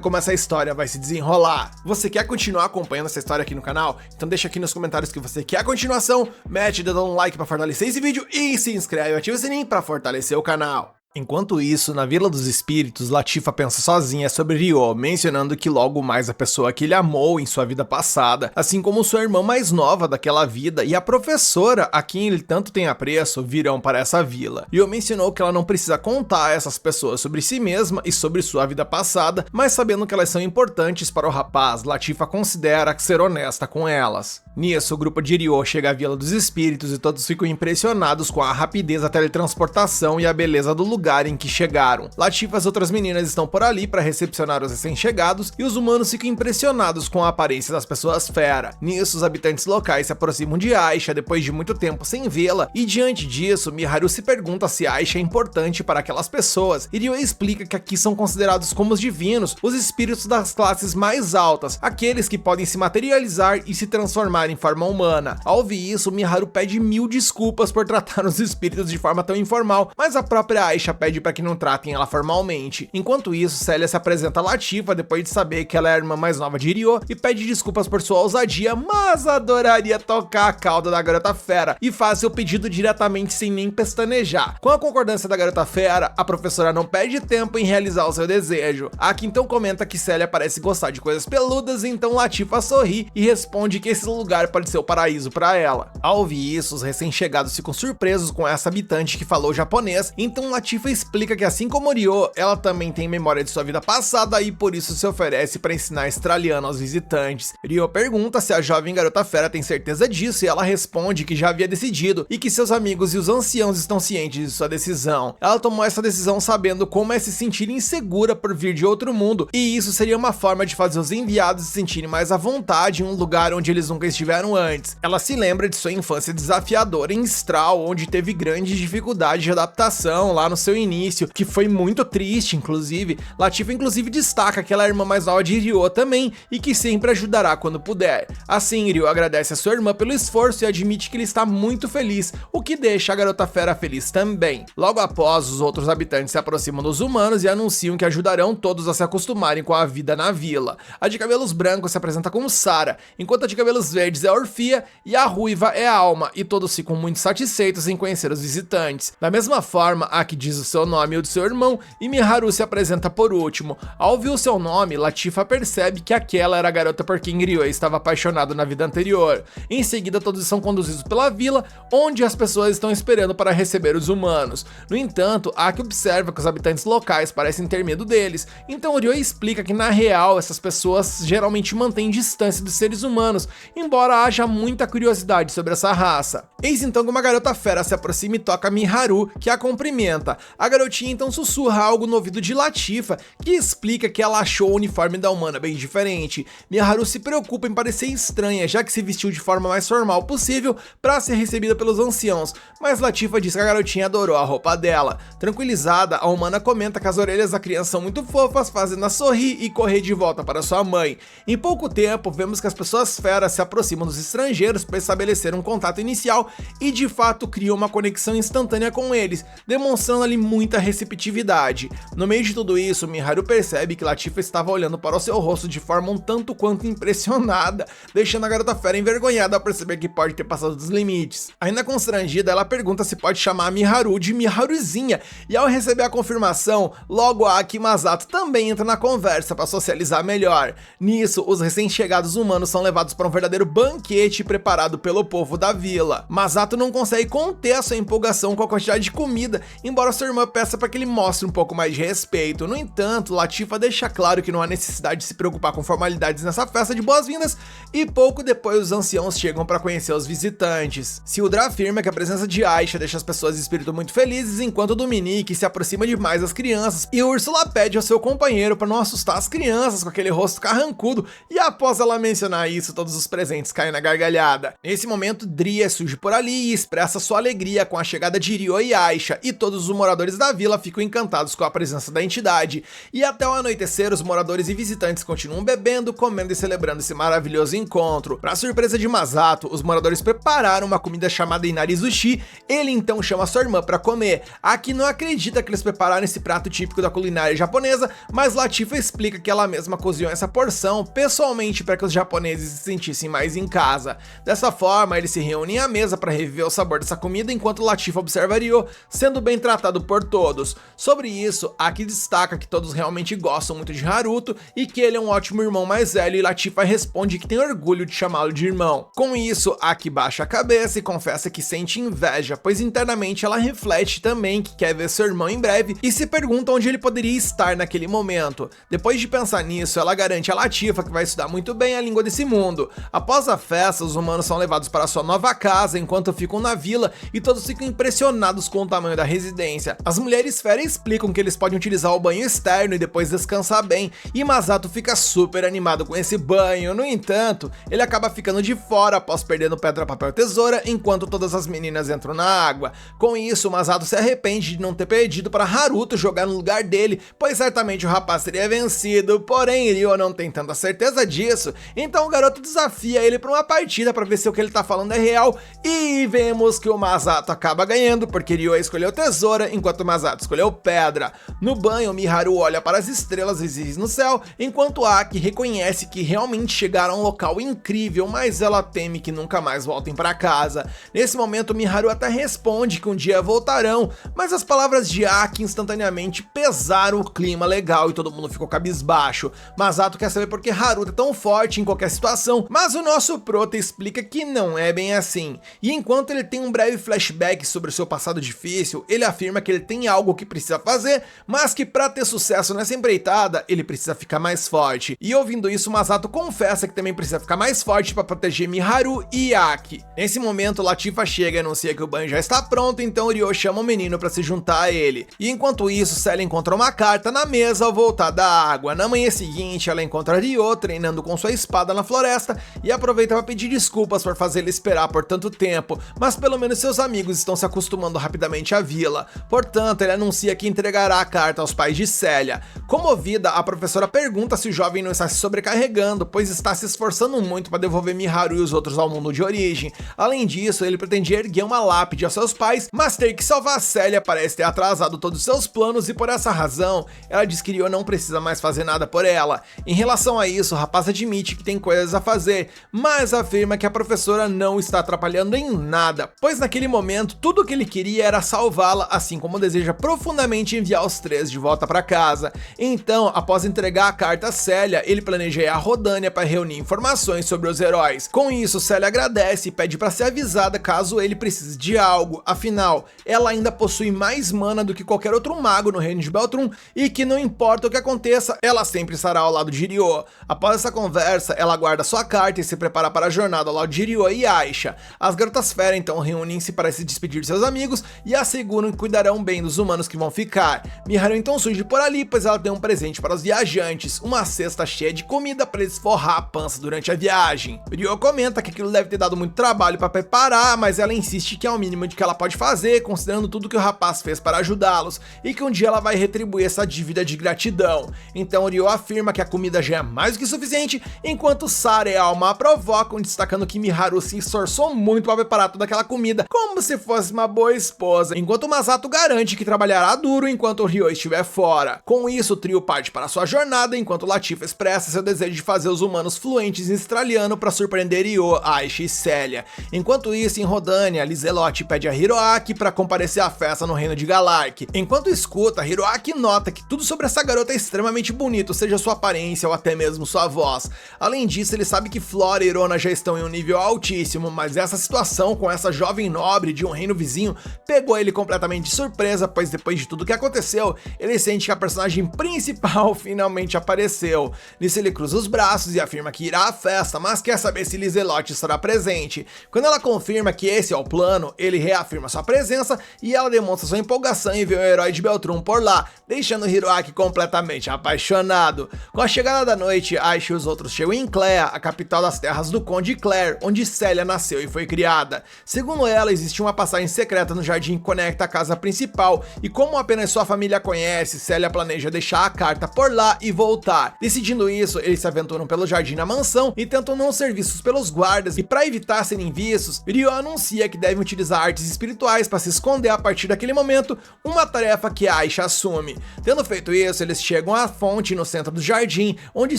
como essa história vai se desenrolar. Você quer continuar acompanhando essa história aqui no canal? Então deixa aqui nos comentários que você quer a continuação, mete o dedo no like pra fortalecer esse vídeo e se inscreve e ativa o sininho pra fortalecer o canal. Enquanto isso, na Vila dos Espíritos, Latifa pensa sozinha sobre Ryo, mencionando que logo mais a pessoa que ele amou em sua vida passada, assim como sua irmã mais nova daquela vida e a professora a quem ele tanto tem apreço, virão para essa vila. Ryo mencionou que ela não precisa contar a essas pessoas sobre si mesma e sobre sua vida passada, mas sabendo que elas são importantes para o rapaz, Latifa considera ser honesta com elas. Nisso, o grupo de Ryo chega à Vila dos Espíritos e todos ficam impressionados com a rapidez da teletransportação e a beleza do lugar em que chegaram. Latifa e as outras meninas estão por ali para recepcionar os recém-chegados e os humanos ficam impressionados com a aparência das pessoas fera. Nisso, os habitantes locais se aproximam de Aisha depois de muito tempo sem vê-la e diante disso, Miharu se pergunta se Aisha é importante para aquelas pessoas e Ryo explica que aqui são considerados como os divinos, os espíritos das classes mais altas, aqueles que podem se materializar e se transformar em forma humana. Ao ouvir isso, Miharu pede 1000 desculpas por tratar os espíritos de forma tão informal, mas a própria Aisha pede para que não tratem ela formalmente. Enquanto isso, Célia se apresenta a Latifa depois de saber que ela é a irmã mais nova de Ryo e pede desculpas por sua ousadia, mas adoraria tocar a cauda da garota fera e faz seu pedido diretamente sem nem pestanejar. Com a concordância da garota fera, a professora não perde tempo em realizar o seu desejo. Aki então comenta que Célia parece gostar de coisas peludas, então Latifa sorri e responde que esse lugar pode ser o paraíso para ela. Ao ouvir isso, os recém-chegados ficam surpresos com essa habitante que falou japonês, então Latifa explica que assim como Ryo, ela também tem memória de sua vida passada e por isso se oferece para ensinar australiano aos visitantes. Ryo pergunta se a jovem garota fera tem certeza disso e ela responde que já havia decidido e que seus amigos e os anciãos estão cientes de sua decisão. Ela tomou essa decisão sabendo como é se sentir insegura por vir de outro mundo e isso seria uma forma de fazer os enviados se sentirem mais à vontade em um lugar onde eles nunca estiveram antes. Ela se lembra de sua infância desafiadora em Stral, onde teve grandes dificuldades de adaptação lá no seu início, que foi muito triste, inclusive. Latifa inclusive destaca que ela é a irmã mais nova de Ryo também e que sempre ajudará quando puder. Assim, Ryo agradece a sua irmã pelo esforço e admite que ele está muito feliz, o que deixa a garota fera feliz também. Logo após, os outros habitantes se aproximam dos humanos e anunciam que ajudarão todos a se acostumarem com a vida na vila. A de cabelos brancos se apresenta como Sara, enquanto a de cabelos verdes é Orfia e a ruiva é Alma, e todos ficam muito satisfeitos em conhecer os visitantes. Da mesma forma, Aki diz o seu nome e o de seu irmão, e Miharu se apresenta por último. Ao ouvir o seu nome, Latifa percebe que aquela era a garota por quem Ryo estava apaixonado na vida anterior. Em seguida, todos são conduzidos pela vila, onde as pessoas estão esperando para receber os humanos. No entanto, Aki observa que os habitantes locais parecem ter medo deles, então Ryo explica que na real essas pessoas geralmente mantêm distância dos seres humanos, embora haja muita curiosidade sobre essa raça. Eis então que uma garota fera se aproxima e toca Miharu, que a cumprimenta. A garotinha então sussurra algo no ouvido de Latifa, que explica que ela achou o uniforme da humana bem diferente. Miharu se preocupa em parecer estranha, já que se vestiu de forma mais formal possível para ser recebida pelos anciãos, mas Latifa diz que a garotinha adorou a roupa dela. Tranquilizada, a humana comenta que as orelhas da criança são muito fofas, fazendo-a sorrir e correr de volta para sua mãe. Em pouco tempo, vemos que as pessoas feras se aproximam dos estrangeiros para estabelecer um contato inicial e de fato criam uma conexão instantânea com eles, demonstrando ali muita receptividade. No meio de tudo isso, Miharu percebe que Latifa estava olhando para o seu rosto de forma um tanto quanto impressionada, deixando a garota fera envergonhada ao perceber que pode ter passado dos limites. Ainda constrangida, ela pergunta se pode chamar Miharu de Miharuzinha, e ao receber a confirmação, logo Aki e Masato também entram na conversa para socializar melhor. Nisso, os recém-chegados humanos são levados para um verdadeiro banquete preparado pelo povo da vila. Masato não consegue conter a sua empolgação com a quantidade de comida, embora sua irmã peça para que ele mostre um pouco mais de respeito. No entanto, Latifa deixa claro que não há necessidade de se preocupar com formalidades nessa festa de boas-vindas, e pouco depois os anciãos chegam para conhecer os visitantes. Sildra afirma que a presença de Aisha deixa as pessoas de espírito muito felizes, enquanto Dominique se aproxima demais das crianças, e Úrsula pede ao seu companheiro para não assustar as crianças com aquele rosto carrancudo, e após ela mencionar isso, todos os presentes caem na gargalhada. Nesse momento, Dria surge por ali e expressa sua alegria com a chegada de Ryo e Aisha, e todos os moradores moradores da vila ficam encantados com a presença da entidade, e até o anoitecer os moradores e visitantes continuam bebendo, comendo e celebrando esse maravilhoso encontro. Para surpresa de Masato, os moradores prepararam uma comida chamada Inarizushi. Ele então chama sua irmã para comer. Aki não acredita que eles prepararam esse prato típico da culinária japonesa, mas Latifa explica que ela mesma cozinhou essa porção pessoalmente para que os japoneses se sentissem mais em casa. Dessa forma, eles se reúnem à mesa para reviver o sabor dessa comida, enquanto Latifa observa Ryo sendo bem tratado por todos. Sobre isso, Aki destaca que todos realmente gostam muito de Haruto e que ele é um ótimo irmão mais velho, e Latifa responde que tem orgulho de chamá-lo de irmão. Com isso, Aki baixa a cabeça e confessa que sente inveja, pois internamente ela reflete também que quer ver seu irmão em breve e se pergunta onde ele poderia estar naquele momento. Depois de pensar nisso, ela garante a Latifa que vai estudar muito bem a língua desse mundo. Após a festa, os humanos são levados para sua nova casa enquanto ficam na vila e todos ficam impressionados com o tamanho da residência. As mulheres fera explicam que eles podem utilizar o banho externo e depois descansar bem, e Masato fica super animado com esse banho. No entanto, ele acaba ficando de fora após perdendo pedra, papel e tesoura enquanto todas as meninas entram na água. Com isso, Masato se arrepende de não ter pedido para Haruto jogar no lugar dele, pois certamente o rapaz teria vencido. Porém, Ryo não tem tanta certeza disso, então o garoto desafia ele para uma partida para ver se o que ele tá falando é real, e vemos que o Masato acaba ganhando porque Ryo escolheu tesoura enquanto Masato escolheu pedra. No banho, Miharu olha para as estrelas visíveis no céu, enquanto Aki reconhece que realmente chegaram a um local incrível, mas ela teme que nunca mais voltem para casa. Nesse momento, Miharu até responde que um dia voltarão, mas as palavras de Aki instantaneamente pesaram o clima legal e todo mundo ficou cabisbaixo. Masato quer saber por que Haruto é tão forte em qualquer situação, mas o nosso prota explica que não é bem assim. E enquanto ele tem um breve flashback sobre o seu passado difícil, ele afirma que ele tem algo que precisa fazer, mas que para ter sucesso nessa empreitada, ele precisa ficar mais forte. E ouvindo isso, Masato confessa que também precisa ficar mais forte para proteger Miharu e Aki. Nesse momento, Latifa chega e anuncia que o banho já está pronto, então Ryo chama o menino para se juntar a ele. E enquanto isso, Celia encontra uma carta na mesa ao voltar da água. Na manhã seguinte, ela encontra Ryo treinando com sua espada na floresta e aproveita para pedir desculpas por fazer ele esperar por tanto tempo, mas pelo menos seus amigos estão se acostumando rapidamente à vila. Portanto, ele anuncia que entregará a carta aos pais de Celia. Comovida, a professora pergunta se o jovem não está se sobrecarregando, pois está se esforçando muito para devolver Miharu e os outros ao mundo de origem. Além disso, ele pretendia erguer uma lápide aos seus pais, mas ter que salvar Celia parece ter atrasado todos os seus planos, e por essa razão, ela diz que Ryo não precisa mais fazer nada por ela. Em relação a isso, o rapaz admite que tem coisas a fazer, mas afirma que a professora não está atrapalhando em nada, pois naquele momento tudo o que ele queria era salvá-la, assim como deseja profundamente enviar os três de volta para casa. Então, após entregar a carta a Celia, ele planeja ir a Rodânia para reunir informações sobre os heróis. Com isso, Celia agradece e pede para ser avisada caso ele precise de algo, afinal, ela ainda possui mais mana do que qualquer outro mago no reino de Beltrum, e que não importa o que aconteça, ela sempre estará ao lado de Ryo. Após essa conversa, ela guarda sua carta e se prepara para a jornada ao lado de Ryo e Aisha. As garotas fera então reúnem-se para se despedir de seus amigos e asseguram que cuidarão bem dos humanos que vão ficar. Miharu então surge por ali, pois ela tem um presente para os viajantes, uma cesta cheia de comida para eles forrar a pança durante a viagem. Ryo comenta que aquilo deve ter dado muito trabalho para preparar, mas ela insiste que é o mínimo de que ela pode fazer, considerando tudo que o rapaz fez para ajudá-los, e que um dia ela vai retribuir essa dívida de gratidão. Então Ryo afirma que a comida já é mais do que suficiente, enquanto Sara e Alma a provocam, destacando que Miharu se esforçou muito para preparar toda aquela comida, como se fosse uma boa esposa, enquanto Masato garante que trabalhará duro enquanto o Ryo estiver fora. Com isso, o trio parte para sua jornada, enquanto Latifa expressa seu desejo de fazer os humanos fluentes em australiano para surpreender Ryo, Aisha e Celia. Enquanto isso, em Rodânia, Lizelotte pede a Hiroaki para comparecer à festa no reino de Galark. Enquanto escuta, Hiroaki nota que tudo sobre essa garota é extremamente bonito, seja sua aparência ou até mesmo sua voz. Além disso, ele sabe que Flora e Irona já estão em um nível altíssimo, mas essa situação com essa jovem nobre de um reino vizinho pegou ele completamente de surpresa, pois depois de tudo que aconteceu, ele sente que a personagem principal finalmente apareceu. Nisso ele cruza os braços e afirma que irá à festa, mas quer saber se Lizelotte estará presente. Quando ela confirma que esse é o plano, ele reafirma sua presença e ela demonstra sua empolgação em ver o herói de Beltrum por lá, deixando Hiroaki completamente apaixonado. Com a chegada da noite, Aisha e os outros chegam em Clea, a capital das terras do Conde Claire, onde Celia nasceu e foi criada. Segundo ela, existe uma passagem secreta no jardim que conecta a casa principal principal, e como apenas sua família conhece, Celia planeja deixar a carta por lá e voltar. Decidindo isso, eles se aventuram pelo jardim na mansão e tentam não ser vistos pelos guardas, e para evitar serem vistos, Ryo anuncia que devem utilizar artes espirituais para se esconder a partir daquele momento, uma tarefa que Aisha assume. Tendo feito isso, eles chegam à fonte no centro do jardim, onde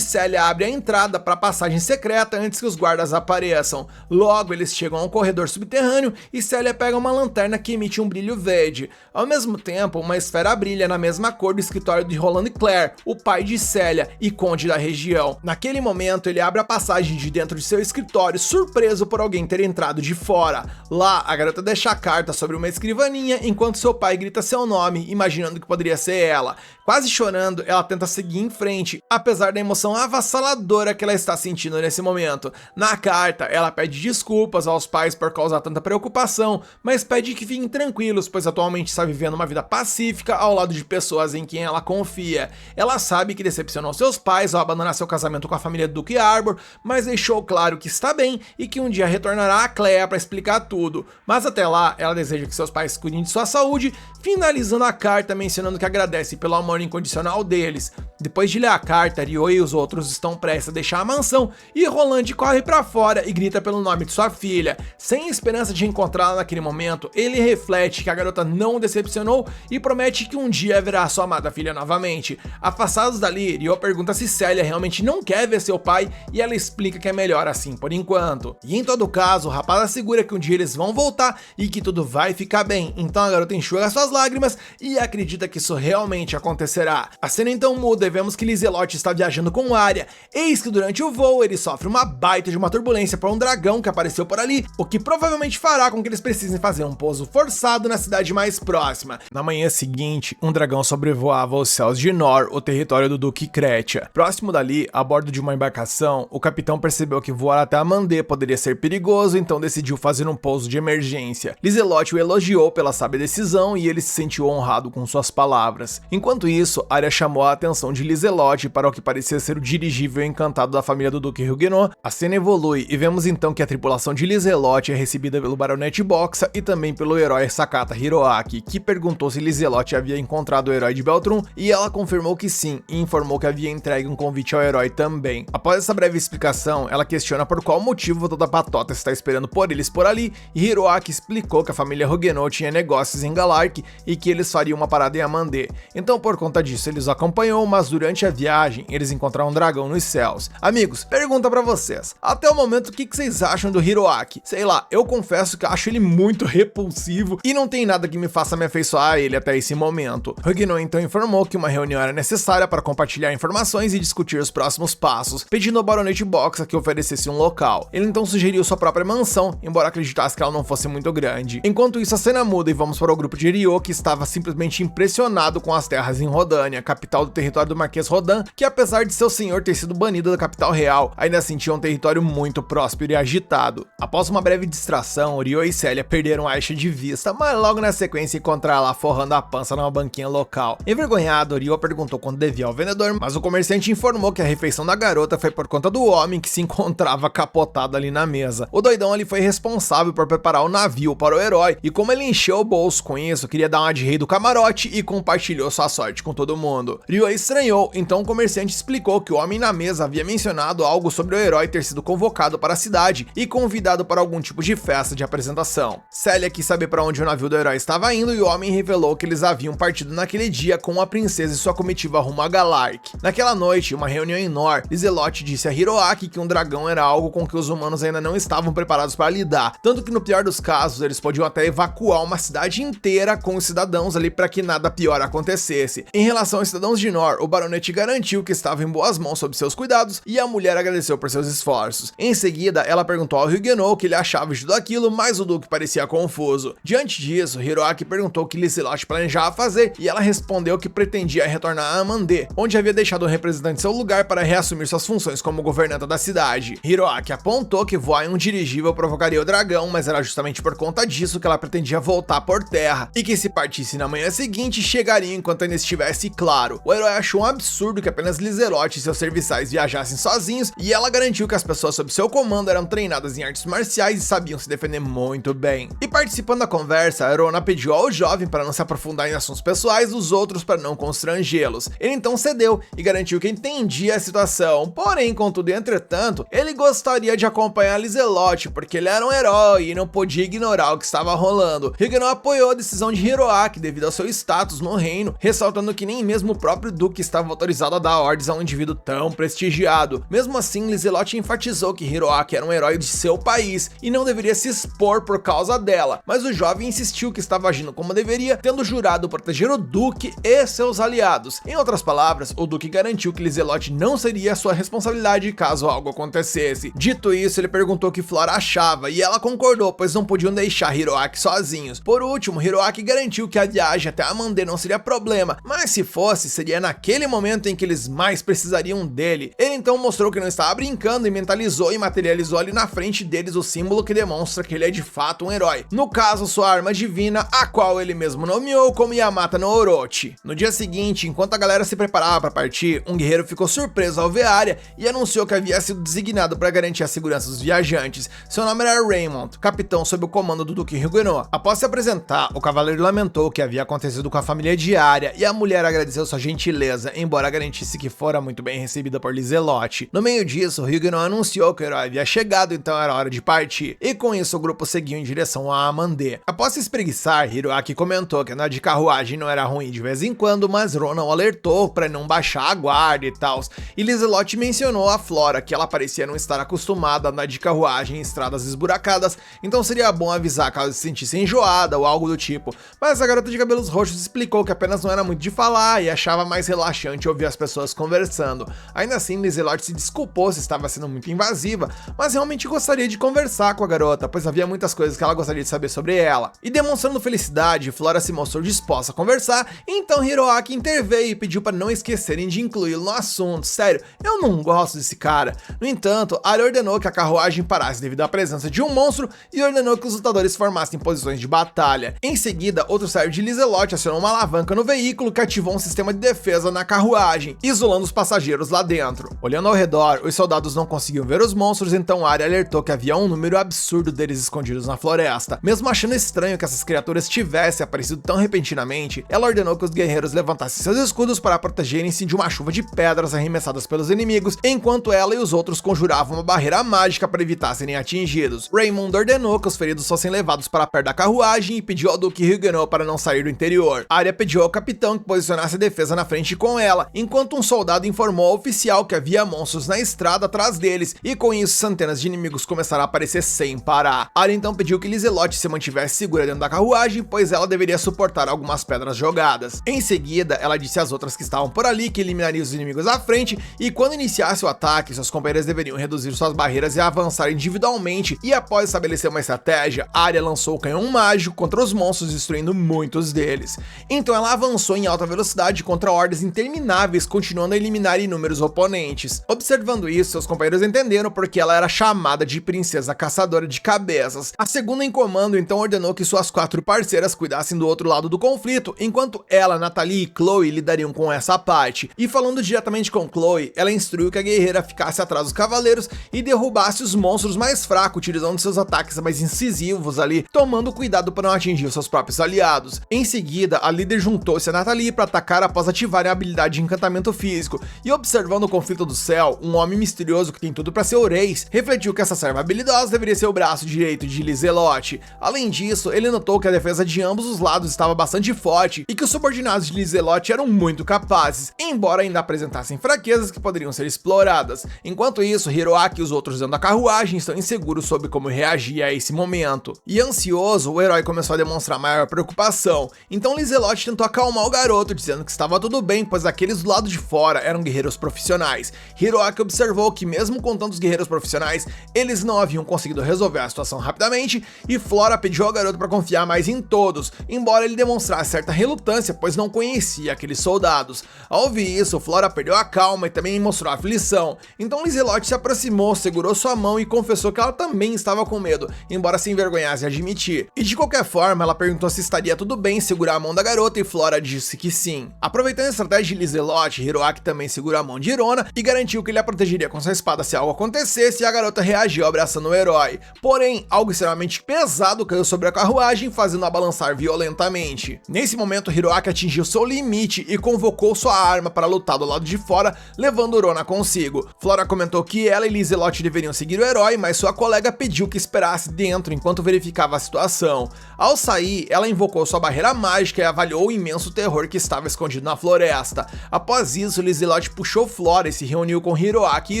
Celia abre a entrada para a passagem secreta antes que os guardas apareçam. Logo, eles chegam a um corredor subterrâneo e Celia pega uma lanterna que emite um brilho verde. Ao mesmo tempo, uma esfera brilha na mesma cor do escritório de Roland Clare, o pai de Celia e conde da região. Naquele momento, ele abre a passagem de dentro de seu escritório, surpreso por alguém ter entrado de fora. Lá, a garota deixa a carta sobre uma escrivaninha enquanto seu pai grita seu nome, imaginando que poderia ser ela. Quase chorando, ela tenta seguir em frente, apesar da emoção avassaladora que ela está sentindo nesse momento. Na carta, ela pede desculpas aos pais por causar tanta preocupação, mas pede que fiquem tranquilos, pois atualmente está vivendo uma vida pacífica ao lado de pessoas em quem ela confia. Ela sabe que decepcionou seus pais ao abandonar seu casamento com a família Duke Arbor, mas deixou claro que está bem e que um dia retornará a Clea para explicar tudo. Mas até lá, ela deseja que seus pais cuidem de sua saúde, finalizando a carta mencionando que agradece pelo amor incondicional deles. Depois de ler a carta, Ryo e os outros estão prestes a deixar a mansão e Roland corre para fora e grita pelo nome de sua filha. Sem esperança de encontrá-la naquele momento, ele reflete que a garota não o decepcionou e promete que um dia verá sua amada filha novamente. Afastados dali, Ryo pergunta se Celia realmente não quer ver seu pai e ela explica que é melhor assim por enquanto. E em todo caso, o rapaz assegura que um dia eles vão voltar e que tudo vai ficar bem. Então a garota enxuga suas lágrimas e acredita que isso realmente acontecerá. A cena então muda e vemos que Lizelotte está viajando com Arya. Eis que durante o voo ele sofre uma baita de uma turbulência por um dragão que apareceu por ali, o que provavelmente fará com que eles precisem fazer um pouso forçado na cidade mais próxima. Na manhã seguinte, um dragão sobrevoava os céus de Nor, o território do Duque Kretia. Próximo dali, a bordo de uma embarcação, o capitão percebeu que voar até Amandê poderia ser perigoso, então decidiu fazer um pouso de emergência. Lizelotte o elogiou pela sábia decisão e ele se sentiu honrado com suas palavras. Enquanto isso, Arya chamou a atenção de Lizelotte para o que parecia ser o dirigível encantado da família do Duque Huguenot. A cena evolui e vemos então que a tripulação de Lizelotte é recebida pelo baronete Boxa e também pelo herói Sakata Hiroaki, que perguntou se Lizelotte havia encontrado o herói de Beltrum e ela confirmou que sim, e informou que havia entregue um convite ao herói também. Após essa breve explicação, ela questiona por qual motivo toda a patota está esperando por eles por ali, e Hiroaki explicou que a família Huguenot tinha negócios em Galark e que eles fariam uma parada em Amandê. Então por conta disso eles o acompanhou, mas durante a viagem eles encontraram um dragão nos céus. Amigos, pergunta pra vocês, até o momento o que vocês acham do Hiroaki? Sei lá, eu confesso que acho ele muito repulsivo e não tem nada que me faça me afeiçoar a ele até esse momento. Huguenot então informou que uma reunião era necessária para compartilhar informações e discutir os próximos passos, pedindo ao baronete Boxa que oferecesse um local. Ele então sugeriu sua própria mansão, embora acreditasse que ela não fosse muito grande. Enquanto isso, a cena muda e vamos para o grupo de Ryo, que estava simplesmente impressionado com as terras em Rodânia, capital do território do Marquês Rodan, que apesar de seu senhor ter sido banido da capital real, ainda sentia um território muito próspero e agitado. Após uma breve distração, Ryo e Celia perderam Aisha de vista, mas logo na sequência encontraram ela forrando a pança numa banquinha local. Envergonhado, Ryo perguntou quando devia ao vendedor, mas o comerciante informou que a refeição da garota foi por conta do homem que se encontrava capotado ali na mesa. O doidão ali foi responsável por preparar o navio para o herói, e como ele encheu o bolso com isso, queria dar uma de rei do camarote e compartilhou sua sorte com todo mundo. Ryo estranhou, então o comerciante explicou que o homem na mesa havia mencionado algo sobre o herói ter sido convocado para a cidade e convidado para algum tipo de festa de apresentação. Celia quis saber para onde o navio do herói estava indo e o homem revelou que eles haviam partido naquele dia com a princesa e sua comitiva rumo a Galark. Naquela noite, uma reunião em Nor, Lizelotte disse a Hiroaki que um dragão era algo com que os humanos ainda não estavam preparados para lidar, tanto que no pior dos casos eles podiam até evacuar uma cidade inteira com os cidadãos ali para que nada pior acontecesse. Em relação aos cidadãos de Nor, o baronete garantiu que estava em boas mãos sob seus cuidados e a mulher agradeceu por seus esforços. Em seguida, ela perguntou ao Huguenot o que ele achava de tudo aquilo, mas o duque parecia confuso. Diante disso, Hiroaki perguntou o que Lizelotte planejava fazer e ela respondeu que pretendia retornar a Amandê, onde havia deixado um representante em seu lugar para reassumir suas funções como governanta da cidade. Hiroaki apontou que voar em um dirigível provocaria o dragão, mas era justamente por conta disso que ela pretendia voltar por terra, e que se partisse na manhã seguinte, chegaria enquanto ainda estivesse claro. O herói achou um absurdo que apenas Lizelotte e seus serviçais viajassem sozinhos, e ela garantiu que as pessoas sob seu comando eram treinadas em artes marciais e sabiam se defender muito bem. E participando da conversa, a Erona pediu ao o jovem para não se aprofundar em assuntos pessoais dos outros para não constrangê-los. Ele então cedeu e garantiu que entendia a situação, porém, contudo e entretanto, ele gostaria de acompanhar Lizelotte porque ele era um herói e não podia ignorar o que estava rolando. Huguenot apoiou a decisão de Hiroaki devido ao seu status no reino, ressaltando que nem mesmo o próprio duque estava autorizado a dar ordens a um indivíduo tão prestigiado. Mesmo assim, Lizelotte enfatizou que Hiroaki era um herói de seu país e não deveria se expor por causa dela, mas o jovem insistiu que estava agindo como deveria, tendo jurado proteger o duque e seus aliados. Em outras palavras, o duque garantiu que Lizelotte não seria sua responsabilidade caso algo acontecesse. Dito isso, ele perguntou o que Flora achava e ela concordou, pois não podiam deixar Hiroaki sozinhos. Por último, Hiroaki garantiu que a viagem até Amandê não seria problema, mas se fosse, seria naquele momento em que eles mais precisariam dele. Ele então mostrou que não estava brincando e mentalizou e materializou ali na frente deles o símbolo que demonstra que ele é de fato um herói. No caso, sua arma divina, a qual ele mesmo nomeou como Yamata no Orochi. No dia seguinte, enquanto a galera se preparava para partir, um guerreiro ficou surpreso ao ver Arya e anunciou que havia sido designado para garantir a segurança dos viajantes. Seu nome era Raymond, capitão sob o comando do Duque Huguenot. Após se apresentar, o cavaleiro lamentou o que havia acontecido com a família de Arya e a mulher agradeceu sua gentileza, embora garantisse que fora muito bem recebida por Lizelotte. No meio disso, Huguenot anunciou que o herói havia chegado, então era hora de partir, e com isso o grupo seguiu em direção a Amandê. Após se espreguiçar, Hiroaki comentou que andar de carruagem não era ruim de vez em quando, mas Ronan o alertou para não baixar a guarda e tal. E Lizelotte mencionou a Flora, que ela parecia não estar acostumada a andar de carruagem em estradas esburacadas, então seria bom avisar caso se sentisse enjoada ou algo do tipo. Mas a garota de cabelos roxos explicou que apenas não era muito de falar e achava mais relaxante ouvir as pessoas conversando. Ainda assim, Lizelotte se desculpou se estava sendo muito invasiva, mas realmente gostaria de conversar com a garota, pois havia muitas coisas que ela gostaria de saber sobre ela. E demonstrando felicidade, Flora se mostrou disposta a conversar, então Hiroaki interveio e pediu para não esquecerem de incluí-lo no assunto. Sério, eu não gosto desse cara. No entanto, Arya ordenou que a carruagem parasse devido à presença de um monstro e ordenou que os lutadores formassem posições de batalha. Em seguida, outro servo de Lizelotte acionou uma alavanca no veículo que ativou um sistema de defesa na carruagem, isolando os passageiros lá dentro. Olhando ao redor, os soldados não conseguiam ver os monstros, então Arya alertou que havia um número absurdo deles escondidos na floresta. Mesmo achando estranho que essas criaturas tivessem aparecido tão repentinamente, ela ordenou que os guerreiros levantassem seus escudos para protegerem-se de uma chuva de pedras arremessadas pelos inimigos, enquanto ela e os outros conjuravam uma barreira mágica para evitar serem atingidos. Raymond ordenou que os feridos fossem levados para perto da carruagem e pediu ao Duque Huguenot para não sair do interior. Arya pediu ao capitão que posicionasse a defesa na frente com ela, enquanto um soldado informou ao oficial que havia monstros na estrada atrás deles, e com isso centenas de inimigos começaram a aparecer sem parar. Arya então pediu que Lizelotte se mantivesse segura dentro da carruagem, pois ela deveria suportar algumas pedras jogadas. Em seguida, ela disse às outras que estavam por ali que eliminaria os inimigos à frente, e quando iniciasse o ataque, seus companheiros deveriam reduzir suas barreiras e avançar individualmente, e após estabelecer uma estratégia, Arya lançou o canhão mágico contra os monstros, destruindo muitos deles. Então ela avançou em alta velocidade contra hordas intermináveis, continuando a eliminar inúmeros oponentes. Observando isso, seus companheiros entenderam porque ela era chamada de Princesa Caçadora de Cabeças. A segunda em comando então ordenou que suas 4 parceiras cuidassem do outro lado do conflito, enquanto ela, Natalie e Chloe lidariam com essa parte. E falando diretamente com Chloe, ela instruiu que a guerreira ficasse atrás dos cavaleiros e derrubasse os monstros mais fracos, utilizando seus ataques mais incisivos ali, tomando cuidado para não atingir seus próprios aliados. Em seguida, a líder juntou-se a Natalie para atacar após ativarem a habilidade de encantamento físico, e observando o conflito do céu, um homem misterioso que tem tudo para ser Oreis refletiu que essa serva habilidosa deveria ser o braço direito de Lizelotte. Além disso, ele notou que a defesa de ambos os lados estava bastante forte e que os subordinados de Lizelotte eram muito capazes, embora ainda apresentassem fraquezas que poderiam ser exploradas. Enquanto isso, Hiroaki e os outros dentro da carruagem estão inseguros sobre como reagir a esse momento. E ansioso, o herói começou a demonstrar maior preocupação, então Lizelotte tentou acalmar o garoto, dizendo que estava tudo bem, pois aqueles do lado de fora eram guerreiros profissionais. Hiroaki observou que mesmo com tantos guerreiros profissionais, eles não haviam conseguido resolver a situação rapidamente, e Flora pediu ao garoto para confiar mais em todos, embora ele demonstrasse certa relutância, pois não conhecia aqueles soldados. Ao ouvir isso, Flora perdeu a calma e também mostrou aflição, então Lizelotte se aproximou, segurou sua mão e confessou que ela também estava com medo, embora se envergonhasse de admitir. E de qualquer forma, ela perguntou se estaria tudo bem segurar a mão da garota e Flora disse que sim. Aproveitando a estratégia de Lizelotte, Hiroaki também segurou a mão de Erona e garantiu que ele a protegeria com sua espada se algo acontecesse, e a garota reagiu abraçando o herói. Porém, algo extremamente pesado caiu sobre a carruagem, fazendo-a balançar avançar violentamente. Nesse momento, Hiroaki atingiu seu limite e convocou sua arma para lutar do lado de fora, levando Urona consigo. Flora comentou que ela e Lizelot deveriam seguir o herói, mas sua colega pediu que esperasse dentro enquanto verificava a situação. Ao sair, ela invocou sua barreira mágica e avaliou o imenso terror que estava escondido na floresta. Após isso, Lizelot puxou Flora e se reuniu com Hiroaki e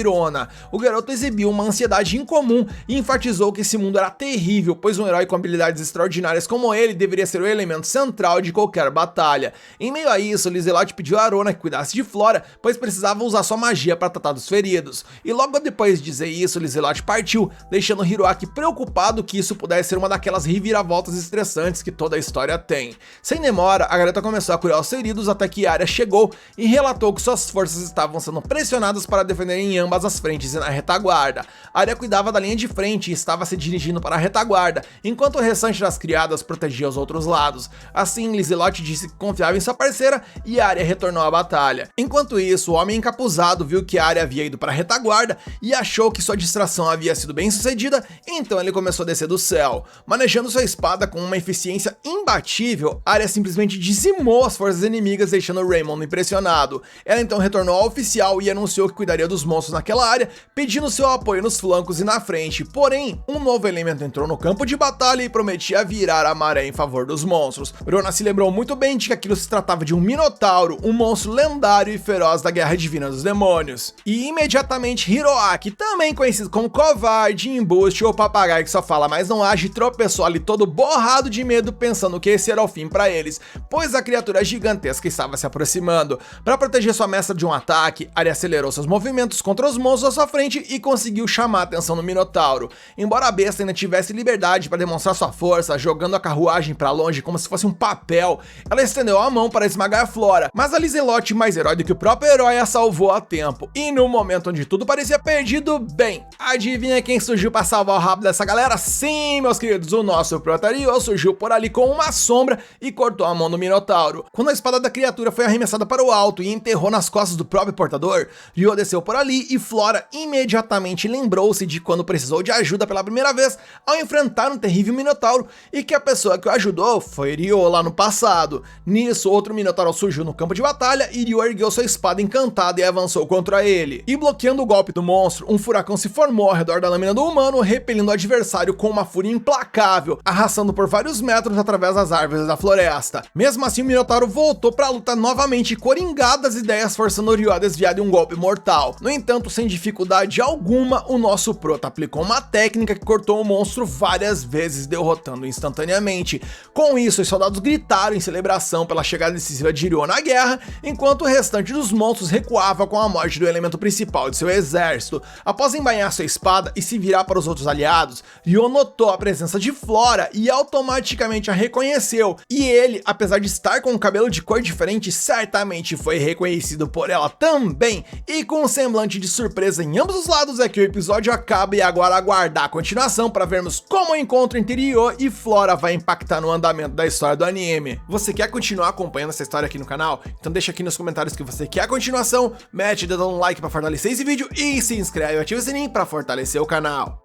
Urona. O garoto exibiu uma ansiedade incomum e enfatizou que esse mundo era terrível, pois um herói com habilidades extraordinárias como ele deveria ser o elemento central de qualquer batalha. Em meio a isso, Lizelot pediu a Urona que cuidasse de Flora, pois precisava usar sua magia para tratar dos feridos. E logo depois de dizer isso, Lizelot partiu, deixando Hiroaki preocupado que isso pudesse ser uma daquelas reviravoltas estressantes que toda a história tem. Sem demora, a garota começou a curar os feridos até que Arya chegou e relatou que suas forças estavam sendo pressionadas para defender em ambas as frentes e na retaguarda. Arya cuidava da linha de frente e estava se dirigindo para a retaguarda, enquanto o restante das criadas protegia os outros lados. Assim, Lizelot disse que confiava em sua parceira e Arya retornou à batalha. Enquanto isso, o homem encapuzado viu que Arya havia ido para a retaguarda e achou que sua distração havia sido bem sucedida, então ele começou a descer do céu. Manejando sua espada com uma eficiência imbatível, Arya simplesmente dizimou as forças inimigas, deixando Raymond impressionado. Ela então retornou ao oficial e anunciou que cuidaria dos monstros naquela área, pedindo seu apoio nos flancos e na frente. Porém, um novo elemento entrou no campo de batalha e prometia virar a maré em favor dos monstros. Urona se lembrou muito bem de que aquilo se tratava de um Minotauro, um monstro lendário e feroz da Guerra Divina dos Demônios. E imediatamente Hiroaki, também conhecido como covarde, embuste ou papagaio que só fala mas não age, tropeçou ali todo borrado de medo, pensando que esse era o fim para eles, pois a criatura gigantesca estava se aproximando. Para proteger sua mestra de um ataque, Arya acelerou seus movimentos contra os monstros à sua frente e conseguiu chamar a atenção do Minotauro. Embora a besta ainda tivesse liberdade para demonstrar sua força, jogando a carruagem para longe como se fosse um papel, ela estendeu a mão para esmagar Flora, mas a Lizelot, mais herói do que o próprio herói, a salvou a tempo. E no momento onde tudo parecia perdido, bem, adivinha quem surgiu para salvar o rabo dessa galera? Sim, meus queridos, o nosso Protario surgiu por ali com uma sombra e cortou a mão do Minotauro. Quando a espada da criatura foi arremessada para o alto e enterrou nas costas do próprio portador, Ryo desceu por ali e Flora imediatamente lembrou-se de quando precisou de ajuda pela primeira vez ao enfrentar um terrível Minotauro e que a pessoa que o ajudou foi Ryo lá no passado. Nisso, outro Minotauro surgiu no campo de batalha e Ryo ergueu sua espada encantada e avançou contra ele. E bloqueando o golpe do monstro, um furacão se formou ao redor da lâmina do humano, repelindo o adversário com uma fúria implacável, arrastando por vários metros através das árvores da floresta. Mesmo assim, o Minotauro voltou para a luta novamente, coringado das ideias, forçando Ryo a desviar de um golpe mortal. No entanto, sem dificuldade alguma, o nosso prota aplicou uma técnica que cortou o monstro várias vezes, derrotando instantaneamente. Com isso, os soldados gritaram em celebração pela chegada decisiva de Ryo na guerra, enquanto o restante dos monstros recuava com a morte do elemento principal de seu exército. Após embainhar sua espada e se virar para os outros aliados, Ryo notou a presença de Flora e automaticamente a reconheceu, e ele, apesar de estar com um cabelo de cor diferente, certamente foi reconhecido por ela também. E com um semblante de surpresa em ambos os lados é que o episódio acaba, e agora aguardar a continuação para vermos como o encontro entre Ryo e Flora vai impactar no andamento da história do anime. Você quer continuar acompanhando essa história aqui no canal? Então deixa aqui nos comentários que você quer a continuação, mete o dedo no like para fortalecer esse vídeo e se inscreve e ativa o sininho para fortalecer o canal.